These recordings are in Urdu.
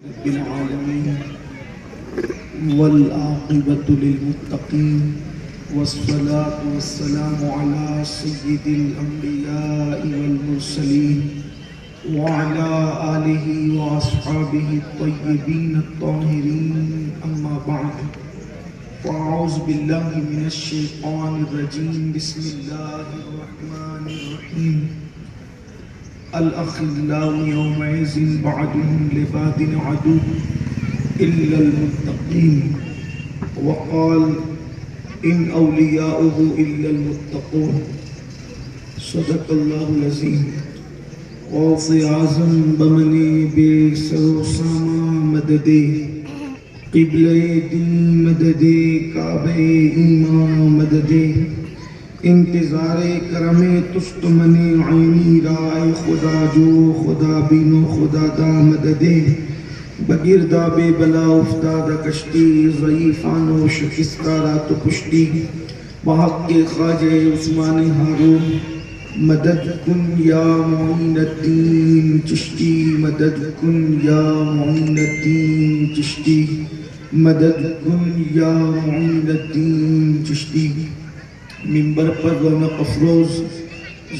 رب العالمين والعاقبة للمتقين والصلاة والسلام على سيد الأنبياء والمرسلين وعلى آله وأصحابه الطيبين الطاهرين أما بعد فأعوذ بالله من الشيطان الرجيم بسم الله الرحمن الرحيم الأخلاء يومئذ بعضهم لبعض عدو إلا المتقين وقال إن أولياؤه إلا المتقون صدق الله العظيم غوث اعظم بمنی بے سر و ساما مددے قبلِ دین مددے کعبہ ایمان مددے انتظار کرم تست من عینی رائے خدا جو خدا بینو خدا دا مددے بگردہ بے بلا افتادہ کشتی ضعیفان و شکستہ رات و پشتی بحق کے خواجہ عثمان ہارون مدد کن یا معین الدین چشتی مدد کن یا معین الدین چشتی مدد کن یا معین الدین چشتی منبر پر رونق افروز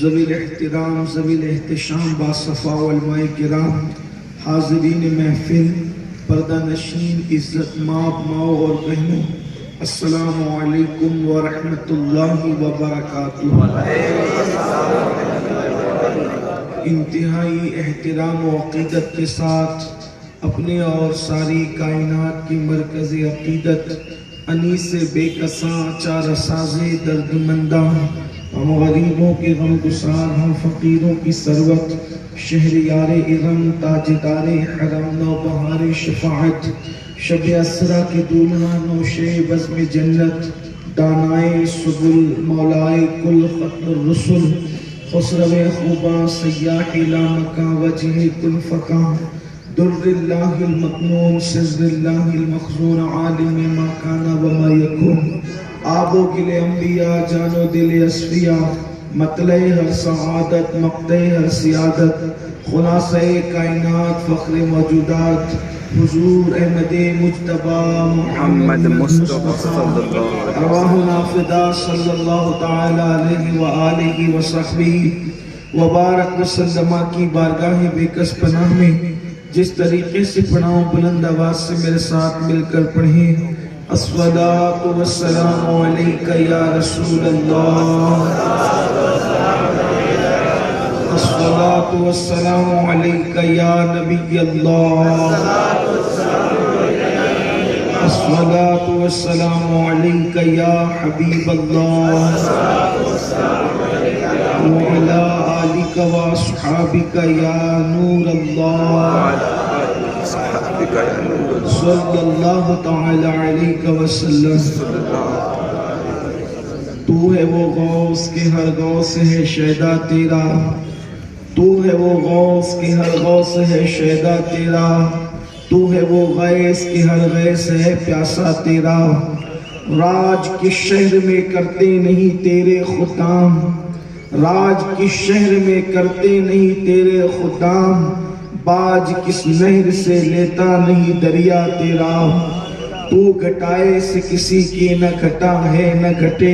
ذوی الاحترام ذوی الاحتشام باصفا علماء کرام حاضرین محفل پردہ نشین عزت ماب ماؤ اور بہنوں السلام علیکم ورحمۃ اللہ وبرکاتہ۔ انتہائی احترام و عقیدت کے ساتھ اپنے اور ساری کائنات کی مرکز عقیدت انیس بے کساں چار ساز درد منداں ہم غریبوں کے غم گسار ہم فقیروں کی ثروت شہریار ارم تاجدار حرم نوبہار شفاعت شب اسرا کے دولہا نوشے بزم جنت دانائے سبل مولائے کل ختم الرسل خسرو خوباں سیاح لامکاں وجہ کل فکاں در اللہ المکنون سر اللہ المخزون عالم ما کانا وما یکون آب و گل انبیاء جان و دل اصفیاء مطلع ہر سعادت مقطع ہر سیادت خلاصہ کائنات فخر موجودات حضور احمد مجتبی محمد مصطفیٰ صلی اللہ علیہ وسلم ارواحنا فدا صلی اللہ تعالی علیہ وآلہ وصحبہ وبارک وسلم کی بارگاہ بے کس پناہ میں جس طریقے سے پڑھاؤں بلند آواز سے میرے ساتھ مل کر پڑھیں الصلاۃ والسلام علیک یا رسول اللہ الصلاۃ والسلام علیک یا نبی اللہ الصلاۃ والسلام علیک یا حبیب اللہ وعلی آلک واصحابک یا نور اللہ صلی اللہ تعالی علیہ وسلم۔ تو ہے وہ غوث کہ ہر غوث ہے شیدا تیرا تو ہے وہ غوث کہ ہر غوث ہے شیدا تیرا تو ہے وہ غیث کہ ہر غیث ہے پیاسا تیرا راج کس شہر میں کرتے نہیں تیرے خدام راج کس شہر میں کرتے نہیں تیرے خدام باج کس نہر سے لیتا نہیں دریا تیرا تو گھٹائے سے کسی کی نہ گھٹا ہے نہ گھٹے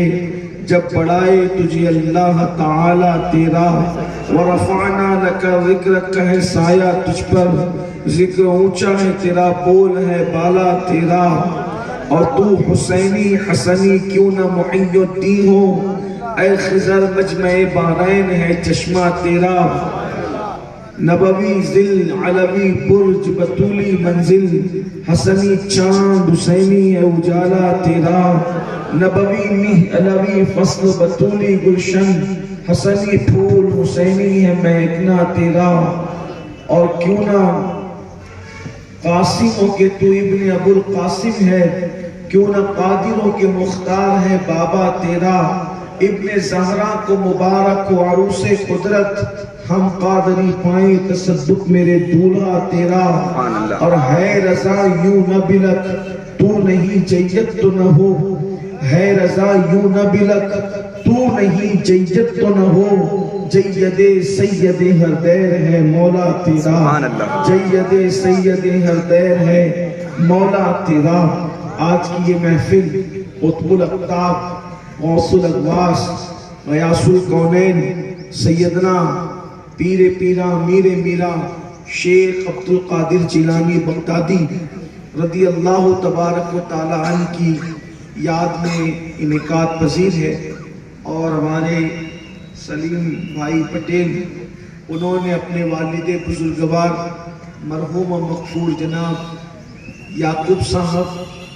جب بڑھائے تجھے اللہ تعالی تیرا ورفعنا لک ذکرک ہے سایہ تجھ پر ذکر اونچا ہے تیرا بول ہے بالا تیرا اور تو حسینی حسنی کیوں نہ محی الدین ہو اے خضر مجمع بحرین ہے چشمہ تیرا نبوی ذل علوی برج بطولی منزل حسنی چاند حسینی ہے اجالا تیرا نبوی میہ علوی فصل بطولی گلشن حسنی پھول حسینی ہے مہکنا تیرا اور کیوں نہ قاسموں کے تو ابن ابو القاسم ہے کیوں نہ قادروں کے مختار ہے بابا تیرا ابن زہرا کو مبارک و عروس قدرت ہم قادری پائیں تصدق میرے دولہا تیرا اور ہے رضا یوں نہ بلک تو نہیں جیت تو نہ ہو ہے رضا یوں نہ بلک تو نہیں جیت تو نہ ہو جید سید ہر دیر ہے مولا تیرا، جید سید ہر دیر ہے مولا تیرا۔ آج کی یہ محفل قطب الاقطاب، غوث الاغواث، غیاث الکونین، سیدنا پیر پیرا میر میرا شیخ عبد القادر جیلانی بغدادی رضی اللہ تبارک و تعالی عنہ کی یاد میں انعقاد پذیر ہے۔ اور ہمارے سلیم بھائی پٹیل، انہوں نے اپنے والد بزرگوار مرحوم و مغفور جناب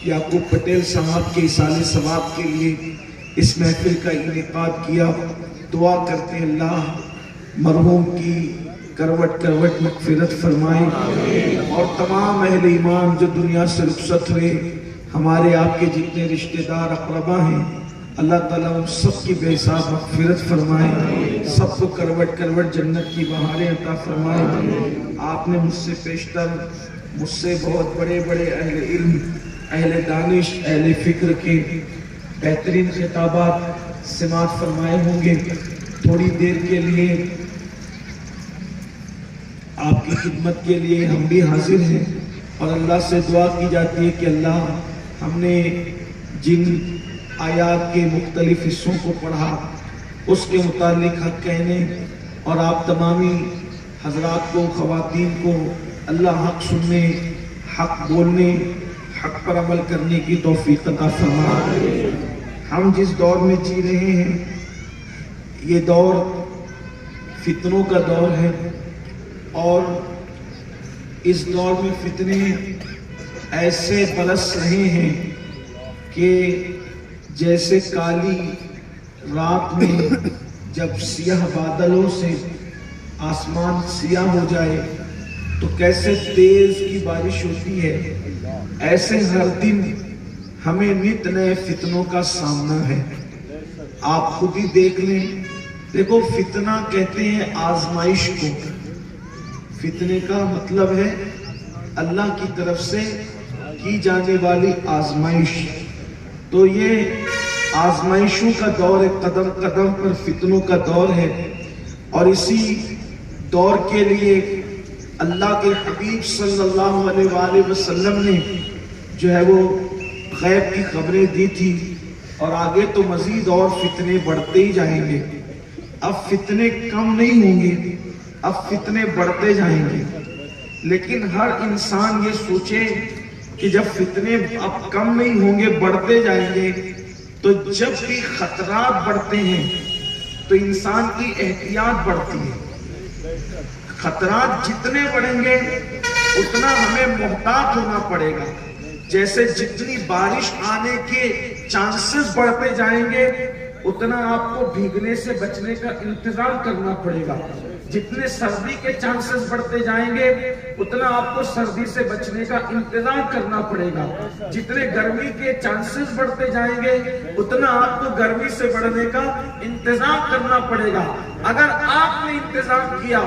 یعقوب پٹیل صاحب کے ایصال ثواب کے لیے اس محفل کا انعقاد کیا۔ دعا کرتے ہیں اللہ مرحوم کی کروٹ کروٹ مغفرت فرمائے، اور تمام اہل ایمان جو دنیا سے رخصت ہوئے، ہمارے آپ کے جتنے رشتہ دار اقربا ہیں، اللہ تعالیٰ ان سب کی بے حساب مغفرت فرمائے، سب کو کروٹ کروٹ جنت کی بہاریں عطا فرمائے۔ آپ نے مجھ سے پیشتر مجھ سے بہت بڑے بڑے اہل علم، اہل دانش، اہل فکر کے بہترین خطابات سماعت فرمائے ہوں گے۔ تھوڑی دیر کے لیے آپ کی خدمت کے لیے ہم بھی حاضر ہیں، اور اللہ سے دعا کی جاتی ہے کہ اللہ ہم نے جن آیات کے مختلف حصوں کو پڑھا اس کے متعلق حق کہنے، اور آپ تمامی حضرات کو، خواتین کو اللہ حق سننے، حق بولنے، حق پر عمل کرنے کی توفیق عطا فرمائے۔ ہم جس دور میں جی رہے ہیں یہ دور فتنوں کا دور ہے، اور اس دور میں فتنے ایسے برس رہے ہیں کہ جیسے کالی رات میں جب سیاہ بادلوں سے آسمان سیاہ ہو جائے تو کیسے تیز کی بارش ہوتی ہے، ایسے ہر دن ہمیں نت نئے فتنوں کا سامنا ہے۔ آپ خود ہی دیکھ لیں، دیکھو فتنہ کہتے ہیں آزمائش کو، فتنے کا مطلب ہے اللہ کی طرف سے کی جانے والی آزمائش۔ تو یہ آزمائشوں کا دور ہے، قدم قدم پر فتنوں کا دور ہے، اور اسی دور کے لیے اللہ کے حبیب صلی اللہ علیہ وآلہ وسلم نے جو ہے وہ غیب کی خبریں دی تھی، اور آگے تو مزید اور فتنے بڑھتے ہی جائیں گے۔ اب فتنے کم نہیں ہوں گے، اب فتنے بڑھتے جائیں گے۔ لیکن ہر انسان یہ سوچے کہ جب فتنے اب کم نہیں ہوں گے، بڑھتے جائیں گے، تو جب بھی خطرات بڑھتے ہیں تو انسان کی احتیاط بڑھتی ہے۔ خطرات جتنے بڑھیں گے اتنا ہمیں محتاط ہونا پڑے گا۔ جیسے جتنی بارش آنے کے چانسز بڑھتے جائیں گے اتنا آپ کو بھیگنے سے بچنے کا انتظام کرنا پڑے گا۔ جتنے سردی کے چانسز بڑھتے جائیں گے اتنا آپ کو سردی سے بچنے کا انتظام کرنا پڑے گا۔ جتنے گرمی کے چانسز بڑھتے جائیں گے اتنا آپ کو گرمی سے بڑھنے کا انتظام کرنا پڑے گا۔ اگر آپ نے انتظام کیا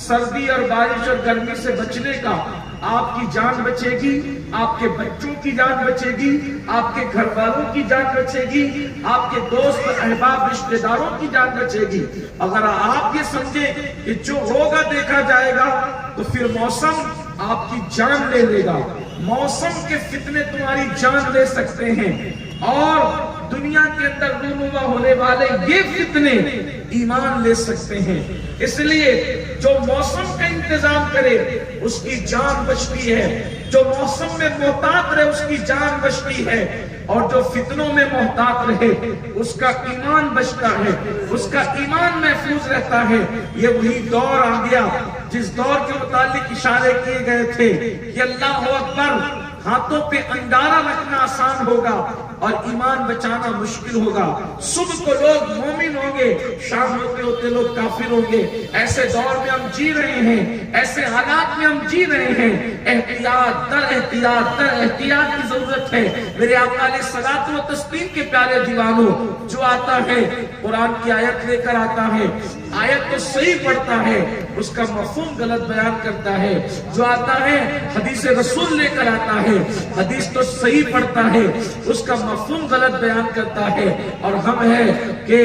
سردی اور بارش اور گرمی سے بچنے کا، آپ کی جان بچے گی، آپ کے بچوں کی جان بچے گی، آپ کے گھر والوں کی جان بچے گی، آپ کے دوست احباب رشتہ داروں کی جان بچے گی۔ اگر آپ یہ سمجھیں کہ جو ہوگا دیکھا جائے گا تو پھر موسم آپ کی جان لے لے گا۔ موسم کے فتنے تمہاری جان لے سکتے ہیں، اور دنیا کے اندر رونما ہونے والے یہ فتنے ایمان لے سکتے ہیں۔ اس لیے جو موسم کا انتظام کرے اس کی جان بچتی ہے، جو موسم میں محتاط رہے اس کی جان بچتی ہے، اور جو فتنوں میں محتاط رہے اس کا ایمان بچتا ہے، اس کا ایمان محفوظ رہتا ہے۔ یہ وہی دور آ گیا جس دور کے متعلق اشارے کیے گئے تھے کہ اللہ اکبر، ہاتھوں پہ انگارہ رکھنا آسان ہوگا اور ایمان بچانا مشکل ہوگا۔ صبح کو لوگ مومن ہوں گے، شام ہوتے ہوتے لوگ کافر ہوں گے۔ ایسے دور میں ہم جی رہے ہیں، ایسے حالات میں ہم جی رہے ہیں۔ احتیاط در احتیاط در احتیاط کی ضرورت ہے۔ میرے آقا علیہ الصلوۃ والتسلیم کے پیارے دیوانوں، جو آتا ہے قرآن کی آیت لے کر آتا ہے، آیت تو صحیح پڑھتا ہے، اس کا مفہوم غلط بیان کرتا ہے۔ جو آتا ہے حدیث رسول لے کر آتا ہے، حدیث تو صحیح پڑھتا ہے، اس کا مفہوم غلط بیان کرتا ہے۔ اور ہم ہیں کہ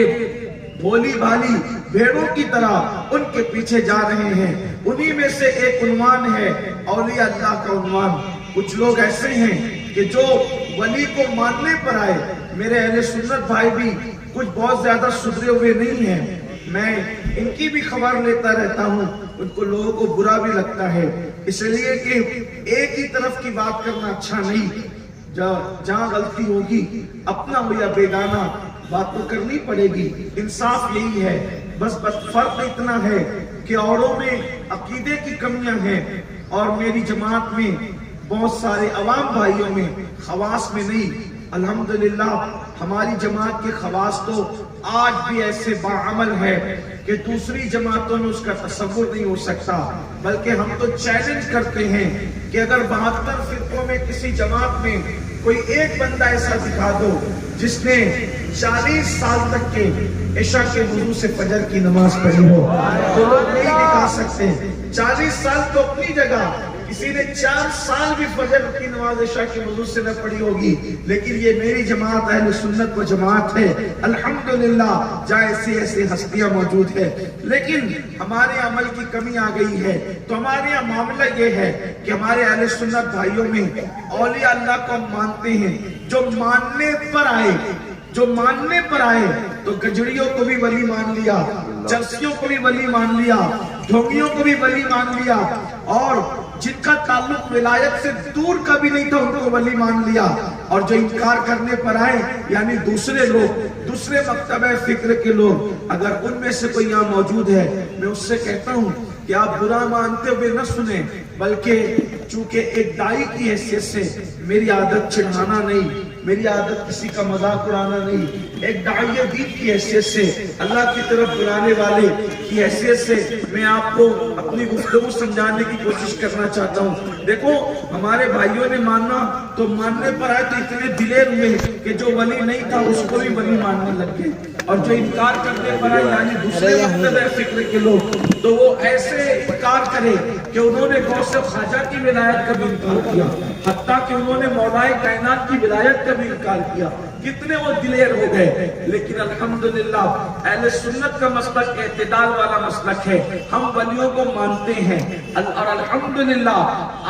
بھولی بھالی بھیڑوں کی طرح ان کے پیچھے جا رہے ہیں۔ انہی میں سے ایک عنوان ہے اولیاء اللہ کا عنوان۔ کچھ لوگ ایسے ہیں کہ جو ولی کو ماننے پر آئے، میرے اہل سنت بھائی بھی کچھ بہت زیادہ سدھرے ہوئے نہیں ہیں، میں ان کی بھی خبر لیتا رہتا ہوں، ان کو لوگوں کو برا بھی لگتا ہے، اس لیے کہ ایک ہی طرف کی بات کرنا اچھا نہیں، جہاں غلطی ہوگی اپنا ہو یا بیگانہ بات تو کرنی پڑے گی، انصاف یہی ہے۔ بس فرق اتنا ہے کہ اوروں میں عقیدے کی کمیاں ہیں اور میری جماعت میں بہت سارے عوام بھائیوں میں، خواص میں نہیں۔ الحمدللہ ہماری جماعت کے خواص تو آج بھی ایسے باعمل ہے کہ دوسری جماعتوں میں اس کا تصور نہیں ہو سکتا، بلکہ ہم تو چیلنج کرتے ہیں کہ اگر 72 فرقوں میں کسی جماعت میں کوئی ایک بندہ ایسا دکھا دو جس نے 40 سال تک کے عشاء کے وضو سے فجر کی نماز پڑھی ہو، تو لوگ نہیں دکھا سکتے۔ 40 سال تو اپنی جگہ، کسی نے 4 سال بھی فجر کی نماز عشاء کے وضو سے نہ پڑھی ہوگی، لیکن یہ میری جماعت اہل سنت و جماعت ہے الحمدللہ، جہاں ایسی ہستیاں موجود ہے۔ لیکن ہمارے عمل کی کمی آ گئی ہے، تو ہمارے یہاں معاملہ یہ ہے کہ ہمارے اہل سنت بھائیوں میں اولیاء اللہ کو ہم مانتے ہیں، جو ماننے پر آئے تو گجڑیوں کو بھی ولی مان لیا، چرسیوں کو بھی ولی مان لیا، ڈھونگیوں کو بھی ولی مان لیا، اور جن کا تعلق ولایت سے دور کا بھی نہیں تھا ان کو ولی مان لیا، اور جو انکار کرنے پر آئے یعنی دوسرے لوگ، دوسرے مکتبہ فکر کے لوگ، اگر ان میں سے کوئی یہاں موجود ہے، میں اس سے کہتا ہوں کہ آپ برا مانتے ہوئے نہ سنیں، بلکہ چونکہ ایک دائی کی حیثیت سے میری عادت چڑھانا نہیں، میری عادت کسی کا مذاق اڑانا نہیں، ایک داعیہ دین کی حیثیت سے، اللہ کی طرف بلانے والے کی حیثیت سے میں آپ کو اپنی گفتگو سمجھانے کی کوشش کرنا چاہتا ہوں۔ دیکھو ہمارے بھائیوں نے ماننا تو ماننے پر آئے تو اتنے دلیر ہوئے کہ جو ولی نہیں تھا اس کو بھی ولی ماننے لگ گئے، اور جو انکار کرنے پر آئے یعنی دوسرے مکتبہ فکر کے لوگ، تو وہ ایسے انکار کرے کہ انہوں نے غوث خواجہ کی ولایت کا بھی انکار کیا، حتیٰ کہ انہوں نے مولا کائنات کی ولایت کا بھی انکار کیا، کتنے وہ دلیر ہو گئے۔ لیکن الحمدللہ اہل سنت کا مسلک اعتدال والا مسلک ہے، ہم ولیوں کو مانتے ہیں، اور الحمدللہ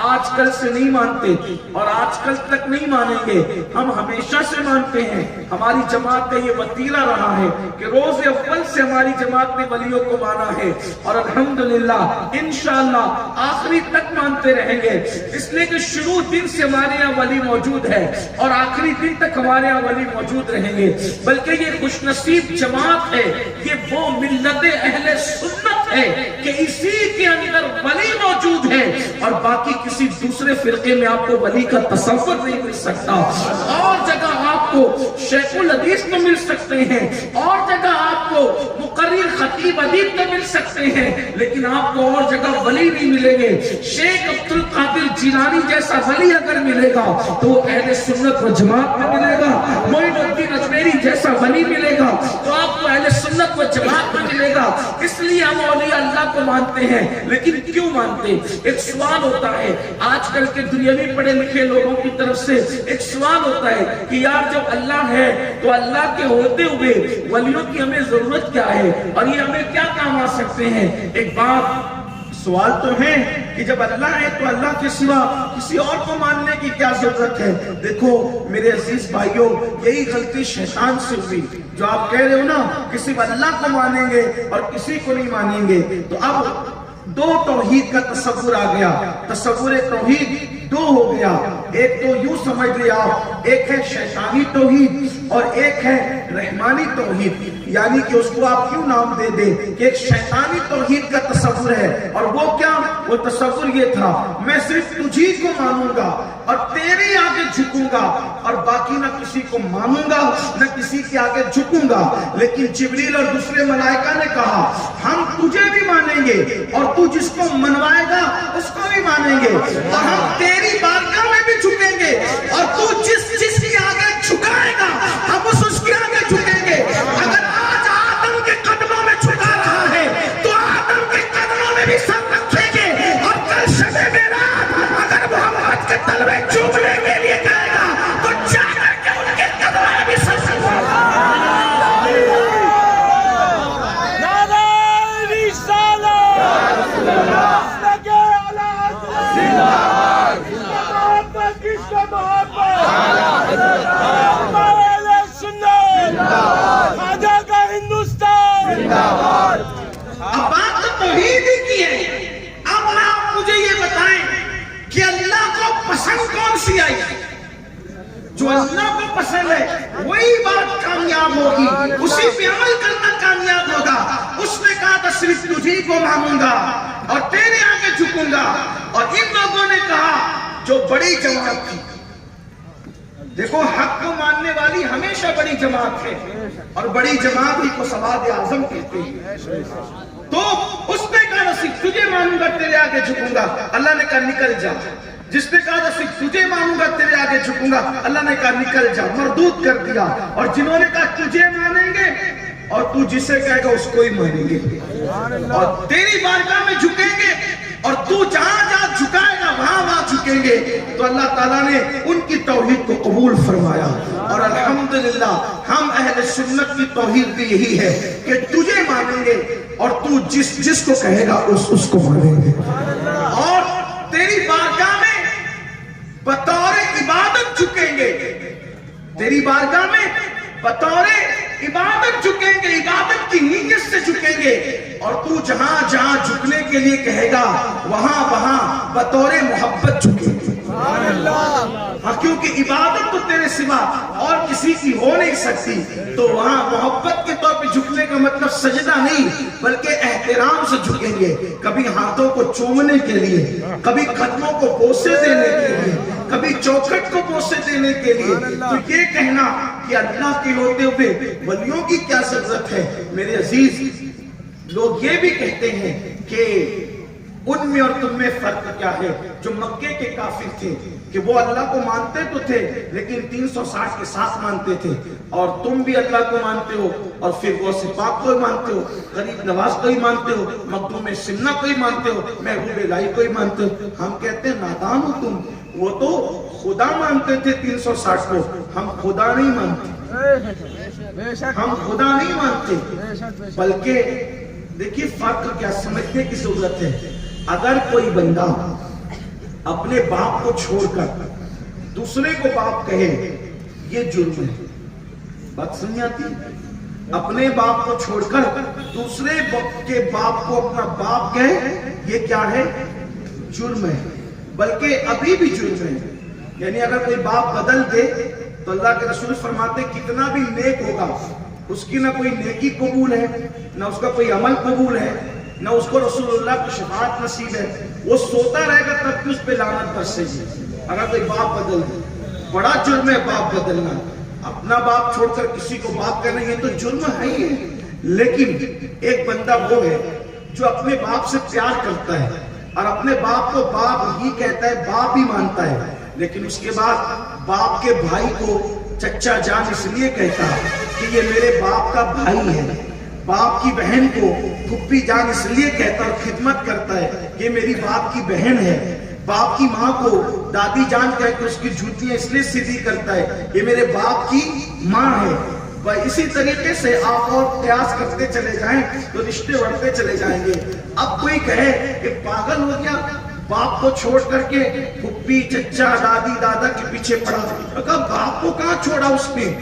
آج کل سے نہیں مانتے اور آج کل تک نہیں مانیں گے، ہم ہمیشہ سے مانتے ہیں۔ ہماری جماعت کا یہ وتیرہ رہا ہے کہ روز اول سے ہماری جماعت نے ولیوں کو مانا ہے، اور الحمدللہ انشاءاللہ آخری تک مانتے رہیں گے، اس لیے کہ شروع دن سے ہمارے یہاں ولی موجود ہے اور آخری دن تک ہمارے یہاں ولی موجود رہیں گے، بلکہ یہ خوش نصیب جماعت ہے، یہ وہ ملت اہل سنت ہے کہ اسی کے اندر ولی موجود ہے، اور باقی کسی دوسرے فرقے میں آپ کو ولی کا تصور نہیں مل سکتا۔ اور جگہ آپ کو شیخ الحدیث تو مل سکتے ہیں، اور جگہ آپ کو مقرر خطیب ادیب تو مل سکتے ہیں، لیکن آپ کو اور جگہ ولی نہیں ملیں گے۔ شیخ عبد القادر جیلانی جیسا ولی اگر ملے گا تو وہ اہل سنت و جماعت میں ملے گا، معین الدین اجمیری جیسا ولی ملے گا تو آپ کو اہل سنت و جماعت میں ملے گا۔ اس لیے ہم اولیاء اللہ کو مانتے ہیں، لیکن کیوں مانتے؟ ایک سوال ہوتا ہے آج کل کے دنیاوی پڑھے لکھے لوگوں کی طرف سے، ایک سوال ہوتا ہے کہ یار جب اللہ ہے تو اللہ کے ہوتے ہوئے ولیوں کی ہمیں ضرورت کیا ہے، اور یہ ہمیں کیا کام آ سکتے ہیں؟ ایک بات سوال تو ہے کہ جب اللہ ہے تو اللہ کے سوا کسی اور کو ماننے کی کیا ضرورت ہے؟ دیکھو میرے عزیز بھائیوں، یہی غلطی شیطان سے ہوئی، جو آپ کہہ رہے ہو نا کہ صرف اللہ کو مانیں گے اور کسی کو نہیں مانیں گے، تو اب دو توحید کا تصور آ گیا، تصور توحید دو ہو گیا، ایک تو یوں سمجھ لیا ایک ہے شیطانی توحید اور ایک ہے رحمانی توحید، یعنی کہ اس کو آپ کیوں نام دے دیں کہ ایک شیطانی توحید کا تصور ہے، اور وہ کیا؟ وہ تصور یہ تھا میں صرف تجھی کو مانوں گا اور تیرے آگے جھکوں گا، اور باقی نہ کسی کو مانوں گا نہ کسی کے آگے جھکوں گا۔ لیکن جبریل اور دوسرے ملائکہ نے کہا ہم تجھے بھی مانیں گے اور تو جس کو منوائے گا اس کو بھی مانیں گے، اور ہم تیری بارگاہ میں بھی جھکیں گے، اور تو جس کے آگے جھکائے گا ہم اس کے آگے جھکیں گے۔ اگر آج آدم کے قدموں میں جھکا رہا ہے تو آدم کے قدموں میں بھی سر رکھیں گے، اور کل شب معراج اگر محمد کے طلبے چومنے کے لیے کہے گا تو جا کر کے ان کے قدموں میں بھی سر رکھیں گے۔ کس کا محبت اہل سنت خواجہ کا ہندوستان. اب بات تو توحید ہی کی ہے. اب آپ مجھے یہ بتائیں کہ اللہ کو پسند کون سی آئی؟ جو اللہ کو پسند ہے وہی بات کامیاب ہوگی, اسی پہ عمل کرنا کامیاب ہوگا. اس نے کہا تھا صرف تجھی کو مانوں گا اور تیرے آگے جھکوں گا. اور ان لوگوں نے کہا جو بڑی جماعت تھی, دیکھو حق کو ماننے والی ہمیشہ بڑی جماعت ہے, اور بڑی جماعت ہی کو سواد اعظم کہتے ہیں. تو اس نے کہا صرف تجھے مانوں گا تیرے آگے جھکوں گا. اللہ نے کہا نکل جا. جس نے کہا صرف تجھے مانوں گا تیرے آگے جھکوں گا, اللہ نے کہا نکل جا, مردود کر دیا. اور جنہوں نے کہا تجھے مانیں گے اور تو جسے کہے گا اس کو ہی مانیں گے, اور تیری بارگاہ میں جھکیں گے, اور تو جہاں جہاں جھکائے گا وہاں وہاں جھکیں گے. تو اللہ تعالیٰ نے ان کی توحید کو قبول فرمایا. اور الحمدللہ ہم اہل سنت کی توحید بھی یہی ہے کہ تجھے مانیں گے اور تو جس کو کہے گا اس کو مانیں گے. اور تیری بارگاہ میں بطور عبادت جھکیں گے, تیری بارگاہ میں بطور عبادت جھکیں گے, عبادت کی نیت سے جھکیں گے. اور تو جہاں جہاں جھکنے کے لیے کہے گا وہاں وہاں بطور محبت جھکیں گے. ہاں, کیونکہ عبادت تو تیرے سوا اور کسی کی ہو نہیں سکتی. تو وہاں محبت کے طور پہ جھکنے کا مطلب سجدہ نہیں بلکہ احترام سے جھکیں گے. کبھی ہاتھوں کو چومنے کے لیے, کبھی قدموں کو بوسے دینے کے لیے, کبھی چوکھٹ کو بوسے دینے کے لیے. تو یہ کہنا کہ اللہ کے ہوتے ہوئے ولیوں کی کیا ضرورت ہے. میرے عزیز لوگ یہ بھی کہتے ہیں کہ ان میں اور تم میں فرق کیا ہے. جو مکے کے کافر تھے کہ وہ اللہ کو مانتے تو تھے لیکن 360 کے ساتھ مانتے تھے, اور تم بھی اللہ کو مانتے ہو اور پھر غوث پاک کو ہی مانتے ہو, غریب نواز کو ہی مانتے ہو, مخدوم سمنہ کو ہی مانتے ہو, محبوب الہی کو ہی مانتے ہو. ہم کہتے ہیں نادان ہو تم. وہ تو خدا مانتے تھے 360 کو, ہم خدا نہیں مانتے, ہم خدا نہیں مانتے. بلکہ دیکھیے فرق کیا سمجھنے کی ضرورت ہے. اگر کوئی بندہ اپنے باپ کو چھوڑ کر دوسرے کو باپ کہے یہ جرم ہے. بات سمجھ آتی؟ اپنے باپ کو چھوڑ کر دوسرے کے باپ کو اپنا باپ کہے یہ کیا ہے؟ جرم ہے. بلکہ ابھی بھی جرم ہے. یعنی اگر کوئی باپ بدل دے تو اللہ کے رسول فرماتے کتنا بھی نیک ہوگا اس کی نہ کوئی نیکی قبول ہے, نہ اس کا کوئی عمل قبول ہے, نہ اس کو رسول اللہ کی شفاعت نصیب ہے. وہ سوتا رہے گا تب بھی اس پہ لعنت برسے گی. اگر کوئی باپ بدل دے, بڑا جرم ہے باپ بدلنا. اپنا باپ چھوڑ کر کسی کو باپ کہنا یہ تو جرم ہے ہی ہے. لیکن ایک بندہ وہ ہے جو اپنے باپ سے پیار کرتا ہے اور اپنے باپ کو باپ ہی کہتا ہے, باپ ہی مانتا ہے, لیکن اس کے بعد باپ کے بھائی کو چچا جان اس لیے کہتا کہ یہ میرے باپ کا بھائی ہے, باپ کی بہن کو پھپھی جان اس لیے کہتا اور خدمت کرتا ہے یہ میری باپ کی بہن ہے, باپ کی ماں کو دادی جان کہہ کے اس کی جوتیاں اس لیے سیدھی کرتا ہے یہ میرے باپ کی ماں ہے. اسی طریقے سے آپ اور قیاس کرتے چلے جائیں تو رشتے بڑھتے چلے جائیں گے. اب کوئی کہے کہ پاگل ہو گیا, باپ کو چھوڑ کر کے پھپھی چچا دادی دادا کے پیچھے پڑا. کہا باپ کو کہاں چھوڑا اس نے؟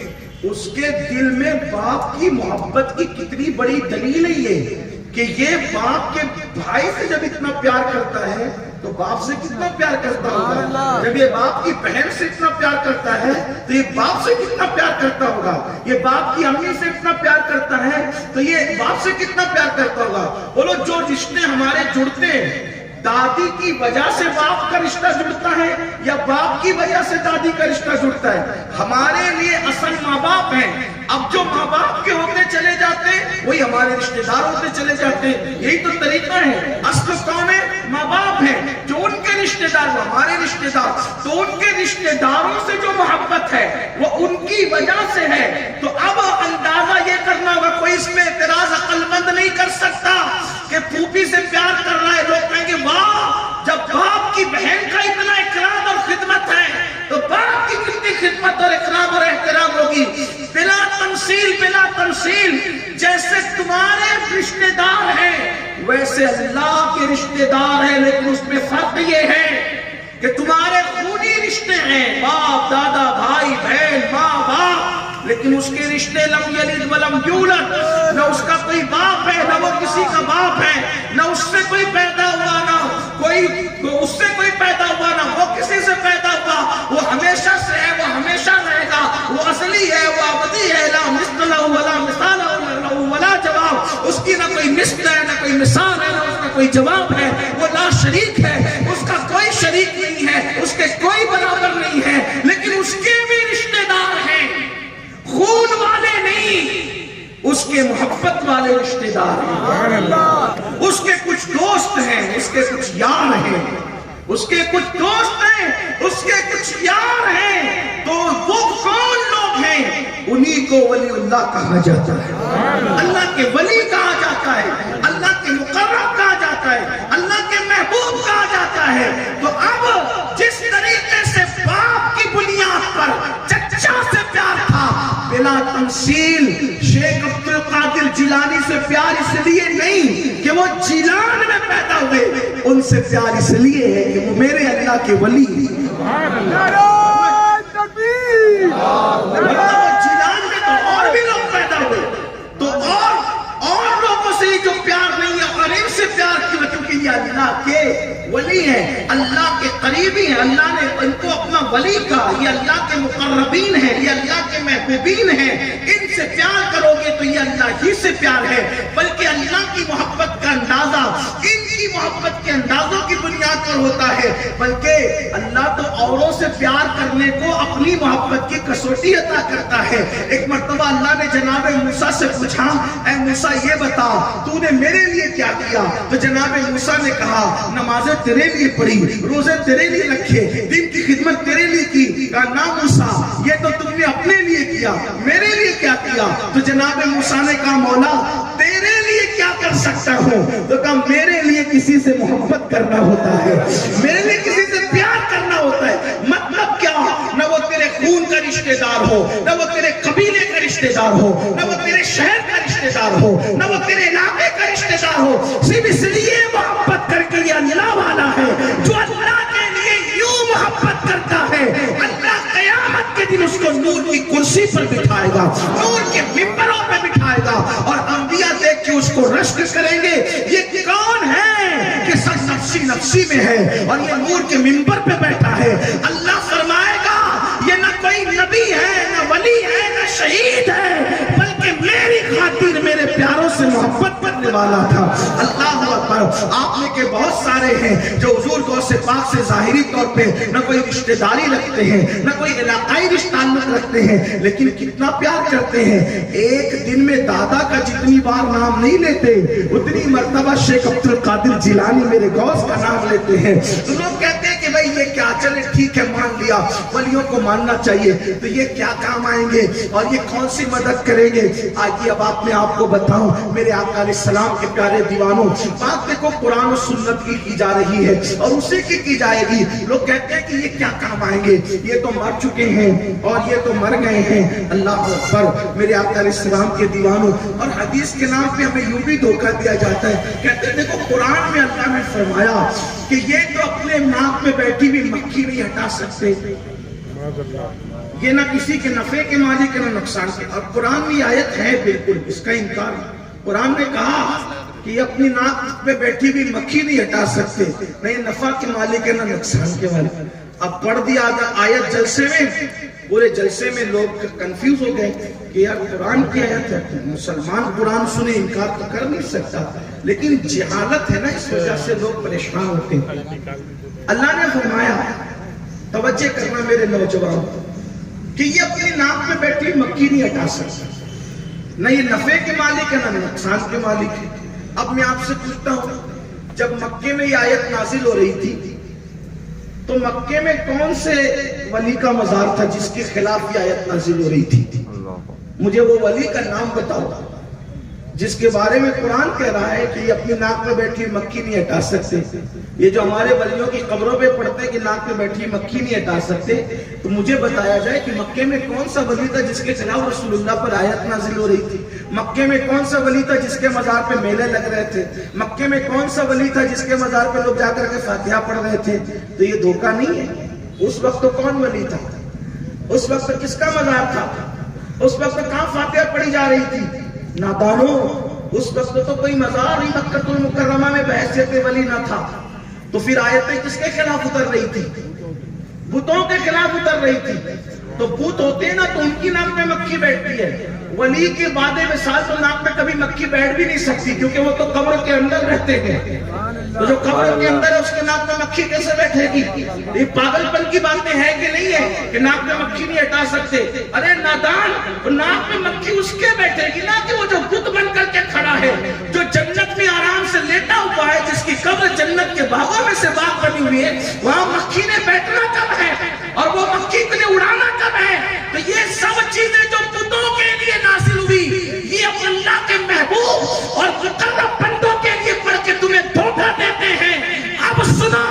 اس کے دل میں باپ کی محبت کی کتنی بڑی دلیل ہے یہ کہ یہ باپ کے بھائی سے جب اتنا پیار کرتا ہے تو باپ سے کتنا پیار کرتا ہوگا. جب یہ باپ کی بہن سے اتنا پیار کرتا ہے تو یہ باپ سے کتنا پیار کرتا ہوگا. یہ باپ کی امی سے اتنا پیار کرتا ہے تو یہ باپ سے کتنا پیار کرتا ہوگا. بولو جو رشتے ہمارے جڑتے ہیں دادی کی وجہ سے باپ کا رشتہ جڑتا ہے یا باپ کی وجہ سے دادی کا رشتہ جڑتا ہے؟ ہمارے لیے اصل ماں باپ ہیں. اب جو ماں باپ کے ہوتے چلے جاتے وہی ہمارے رشتہ دار ہوتے چلے جاتے. یہی تو طریقہ ہے. اصل کون ہے؟ ماں باپ ہیں. جو ان کے رشتہ دار وہ ہمارے رشتہ دار. تو ان کے رشتہ داروں سے جو محبت ہے وہ ان کی وجہ سے ہے. تو اب اندازہ یہ کرنا ہوگا, کوئی اس میں اعتراض عقل مند نہیں کر سکتا کہ پھوپھی سے پیار کر رہا ہے. لوگ کہیں گے واہ, جب باپ کی بہن کا اتنا اکرام اور خدمت ہے تو باپ کی کتنی خدمت اور اکرام اور احترام ہوگی. بلا تمثیل جیسے تمہارے رشتہ دار ہیں ویسے اللہ کے رشتہ دار ہیں, لیکن اس میں فرق یہ ہے کہ تمہارے خونی رشتے ہیں لیکن اس کے رشتے لم یلد ولم یولد، نہ اس کا کوئی باپ ہے نہ وہ کسی کا باپ ہے، نہ اس سے کوئی پیدا ہوا نہ کوئی اس سے کوئی پیدا ہوا نہ وہ کسی سے پیدا ہوا، وہ ہمیشہ سے ہے، وہ ہمیشہ رہے گا، وہ اصلی ہے، وہ ابدی ہے، لا مثل له ولا مثال له ولا جواب، اس کی نہ کوئی مثل ہے نہ کوئی مثال ہے، نہ اس کا کوئی جواب ہے، وہ لا شریک ہے، اس کا کوئی شریک نہیں ہے، اس کے کوئی برابر نہیں ہے، لیکن اس کے بھی رشتہ دار ہیں، خون والے نہیں، اس کے محبت والے رشتہ دار ہیں، اس کے کچھ دوست ہیں، اس کے کچھ یار ہیں، اس کے کچھ دوست ہیں، اس کے کچھ یار ہیں، تو وہ کون لوگ ہیں؟ انہی کو ولی اللہ کہا جاتا ہے، اللہ کے ولی کہا جاتا ہے، اللہ کے مقرب کہا جاتا ہے، اللہ کے محبوب کہا جاتا ہے۔ تو اب جس طریقے سے باپ کی بنیاد پر چچا سے پیار تھا بلا تمثیل، شیخ عبد القادر جیلانی سے پیار اس لیے نہیں کہ وہ جیلان میں پیدا ہوئے، ان سے پیار اس لیے ہے کہ وہ میرے اللہ کے ولی ہیں۔ جیلان میں تو اور بھی لوگ پیدا ہوئے، تو اور لوگوں سے جو پیار نہیں ہے، قریب سے پیار کیوں؟ کیونکہ یہ اللہ کے ولی ہیں، اللہ کے قریبی ہیں، اللہ نے ان کو اپنا ولی کہا، یہ اللہ کے مقربین ہیں، یہ اللہ کے محبوبین ہیں، ان سے پیار کرو گے تو یہ اللہ ہی سے پیار ہے۔ بلکہ اللہ کی محبت کا اندازہ ان کی محبت کے اندازوں کی بنیاد پر ہوتا ہے، بلکہ اللہ تو اوروں سے پیار کرنے کو اپنی محبت کی کسوٹی عطا کرتا ہے۔ ایک مرتبہ اللہ نے جناب موسیٰ سے پوچھا، اے موسیٰ یہ بتا تو نے میرے لیے کیا کیا؟ تو جناب موسیٰ نے کہا نمازیں تیرے لیے پڑھی، روزے تیرے لیے رکھے، دین کی خدمت تیرے لیے کی۔ کہا نا موسیٰ یہ تو تم نے اپنے لیے کیا، میرے لیے کیا کیا؟ تو جناب موسیٰ نے کہا مولا تیرے لیے کیا کر سکتا ہوں؟ تو کہا میرے لیے کسی سے محبت کرنا ہوتا ہے، میرے لیے کسی سے پیار کرنا ہوتا ہے۔ مطلب کیا؟ نہ وہ تیرے خون کا رشتہ دار ہو، نہ وہ تیرے قبیلے کا رشتہ دار ہو، نہ وہ تیرے شہر کا رشتہ دار ہو، نہ وہ تیرے علاقے کا رشتہ دار ہو، صرف اس لیے محبت کر کے یہ اللہ والا ہے جو اللہ کے لیے یوں محبت کرتا ہے، اللہ قیامت کے دن اس کو نور کی کرسی پر بٹھائے گا، نور کے ممبروں پہ بٹھائے گا، اور انبیاء دیکھ کے اس کو رشک کریں گے یہ کون ہے کہ سب نفسی نفسی میں ہے اور یہ نور کے ممبر پہ بیٹھا ہے۔ اللہ فرمائے گا یہ نہ کوئی نبی ہے، نہ ولی ہے، نہ شہید ہے، بلکہ میری خاطر میرے پیاروں سے محبت کرنے والا تھا۔ اللہ اکبر۔ آپ میں کے بہت سارے ہیں جو حضور غوث پاک سے ظاہری طور پہ نہ کوئی رشتہ داری رکھتے ہیں، نہ کوئی علاقائی رشتہ تعلق رکھتے ہیں، لیکن کتنا پیار کرتے ہیں۔ ایک دن میں دادا کا جتنی بار نام نہیں لیتے اتنی مرتبہ شیخ عبد القادر جیلانی میرے غوث کا نام لیتے ہیں۔ تو لوگ کہتے ہیں کہ بھئی یہ کیا، چلے ٹھیک ہے مان لیا، ولیوں کو ماننا چاہیے، تو یہ کیا کام آئیں گے اور یہ کون سی مدد کریں گے؟ آئیے اب آپ کو بتاؤں میرے آقا علیہ السلام کے پیارے دیوانوں، بات دیکھو قرآن و سنت کی جا رہی ہے اور اسی کی جائے گی۔ لوگ کہتے ہیں کہ یہ کیا کام آئیں گے، یہ تو مر چکے ہیں اور یہ تو مر گئے ہیں۔ اللہ اکبر۔ میرے آقا علیہ السلام کے دیوانوں، اور حدیث کے نام پہ ہمیں یوں بھی دھوکہ دیا جاتا ہے، کہتے ہیں دیکھو قرآن میں اللہ نے فرمایا کہ یہ تو اپنے ناک میں بیٹھی بھی مکھی نہیں ہٹا سکتے، یہ نہ کسی کے نفع کے مالک نہ نقصان کے۔ اور قرآن میں آیت ہے بالکل اس کا انکار، قرآن نے کہا کہ یہ اپنی ناک پہ بیٹھی بھی مکھی نہیں ہٹا سکتے، نہ یہ نفع کے مالک ہے نہ نقصان کے مالک۔ اب پڑھ دیا آیت جلسے میں، پورے جلسے میں لوگ کنفیوز ہو گئے کہ یار قرآن کی آیت ہے، مسلمان قرآن سنے انکار تو کر نہیں سکتا، لیکن جہالت ہے نا اس وجہ سے لوگ پریشان ہوتے ہیں۔ اللہ نے فرمایا توجہ کرنا میرے نوجوان کہ یہ اپنی ناک میں بیٹھی مکھی نہیں ہٹا سکتا، نہ یہ نفع کے مالک ہے نہ نقصان کے مالک ہے۔ اب میں آپ سے پوچھتا ہوں جب مکے میں یہ آیت نازل ہو رہی تھی تو مکے میں کون سے ولی کا مزار تھا جس کے خلاف یہ آیت نازل ہو رہی تھی؟ مجھے وہ ولی کا نام بتاؤ جس کے بارے میں قرآن کہہ رہا ہے کہ یہ اپنی ناک میں بیٹھی مکھی نہیں ہٹا سکتے۔ یہ جو ہمارے ولیوں کی قبروں پہ پڑھتے ہیں کہ ناک میں بیٹھی مکھی نہیں ہٹا سکتے، تو مجھے بتایا جائے کہ مکے میں کون سا ولی تھا جس کے خلاف رسول اللہ پر آیت نازل ہو رہی تھی؟ مکے میں کون سا ولی تھا جس کے مزار پہ میلے لگ رہے تھے؟ مکے میں کون سا ولی تھا جس کے مزار پہ لوگ جا کر کے فاتحہ پڑھ رہے تھے؟ تو یہ دھوکہ نہیں ہے۔ اس وقت تو کون ولی تھا؟ اس وقت کس کا مزار تھا؟ اس وقت کہاں فاتحہ پڑھی جا رہی تھی؟ نادانو، اس وقت تو کوئی مزار ہی مکہ المکرمہ میں بحیثیت ولی نہ تھا، تو پھر آیتیں کس کے خلاف اتر رہی تھی؟ بتوں کے خلاف اتر رہی تھی۔ تو بت ہوتے ہیں نا تو ان کی ناک میں مکھی بیٹھتی ہے، ولی کے بعد مثال تو ناک میں کبھی مکھی بیٹھ بھی نہیں سکتی، کیونکہ وہ تو قبر کے اندر رہتے ہیں، تو جو قبر کے اندر ہے اس کے ناک میں مکھی کیسے بیٹھے گی؟ یہ پاگل پن کی باتیں ہیں کہ نہیں ہے کہ ناک میں مکھی نہیں ہٹا سکتے؟ ارے نادان، ناک میں مکھی اس کے بیٹھے گی نا کہ وہ جو بت بن کر کے کھڑا ہے، جو جنت میں آرام سے لیٹا ہوا ہے، جس کی قبر جنت کے باغوں میں سے باغ بنی ہوئی ہے، وہاں مکھی نے بیٹھنا کب ہے اور وہ مکھی کو نے اڑانا کب ہے؟ تو یہ سب چیزیں جو بتوں کے لیے نازل ہوئی، یہ اللہ کے محبوب اور مقرب بندوں کے لیے پڑھ کے تمہیں دھوکہ دیتے ہیں۔ اب سنو،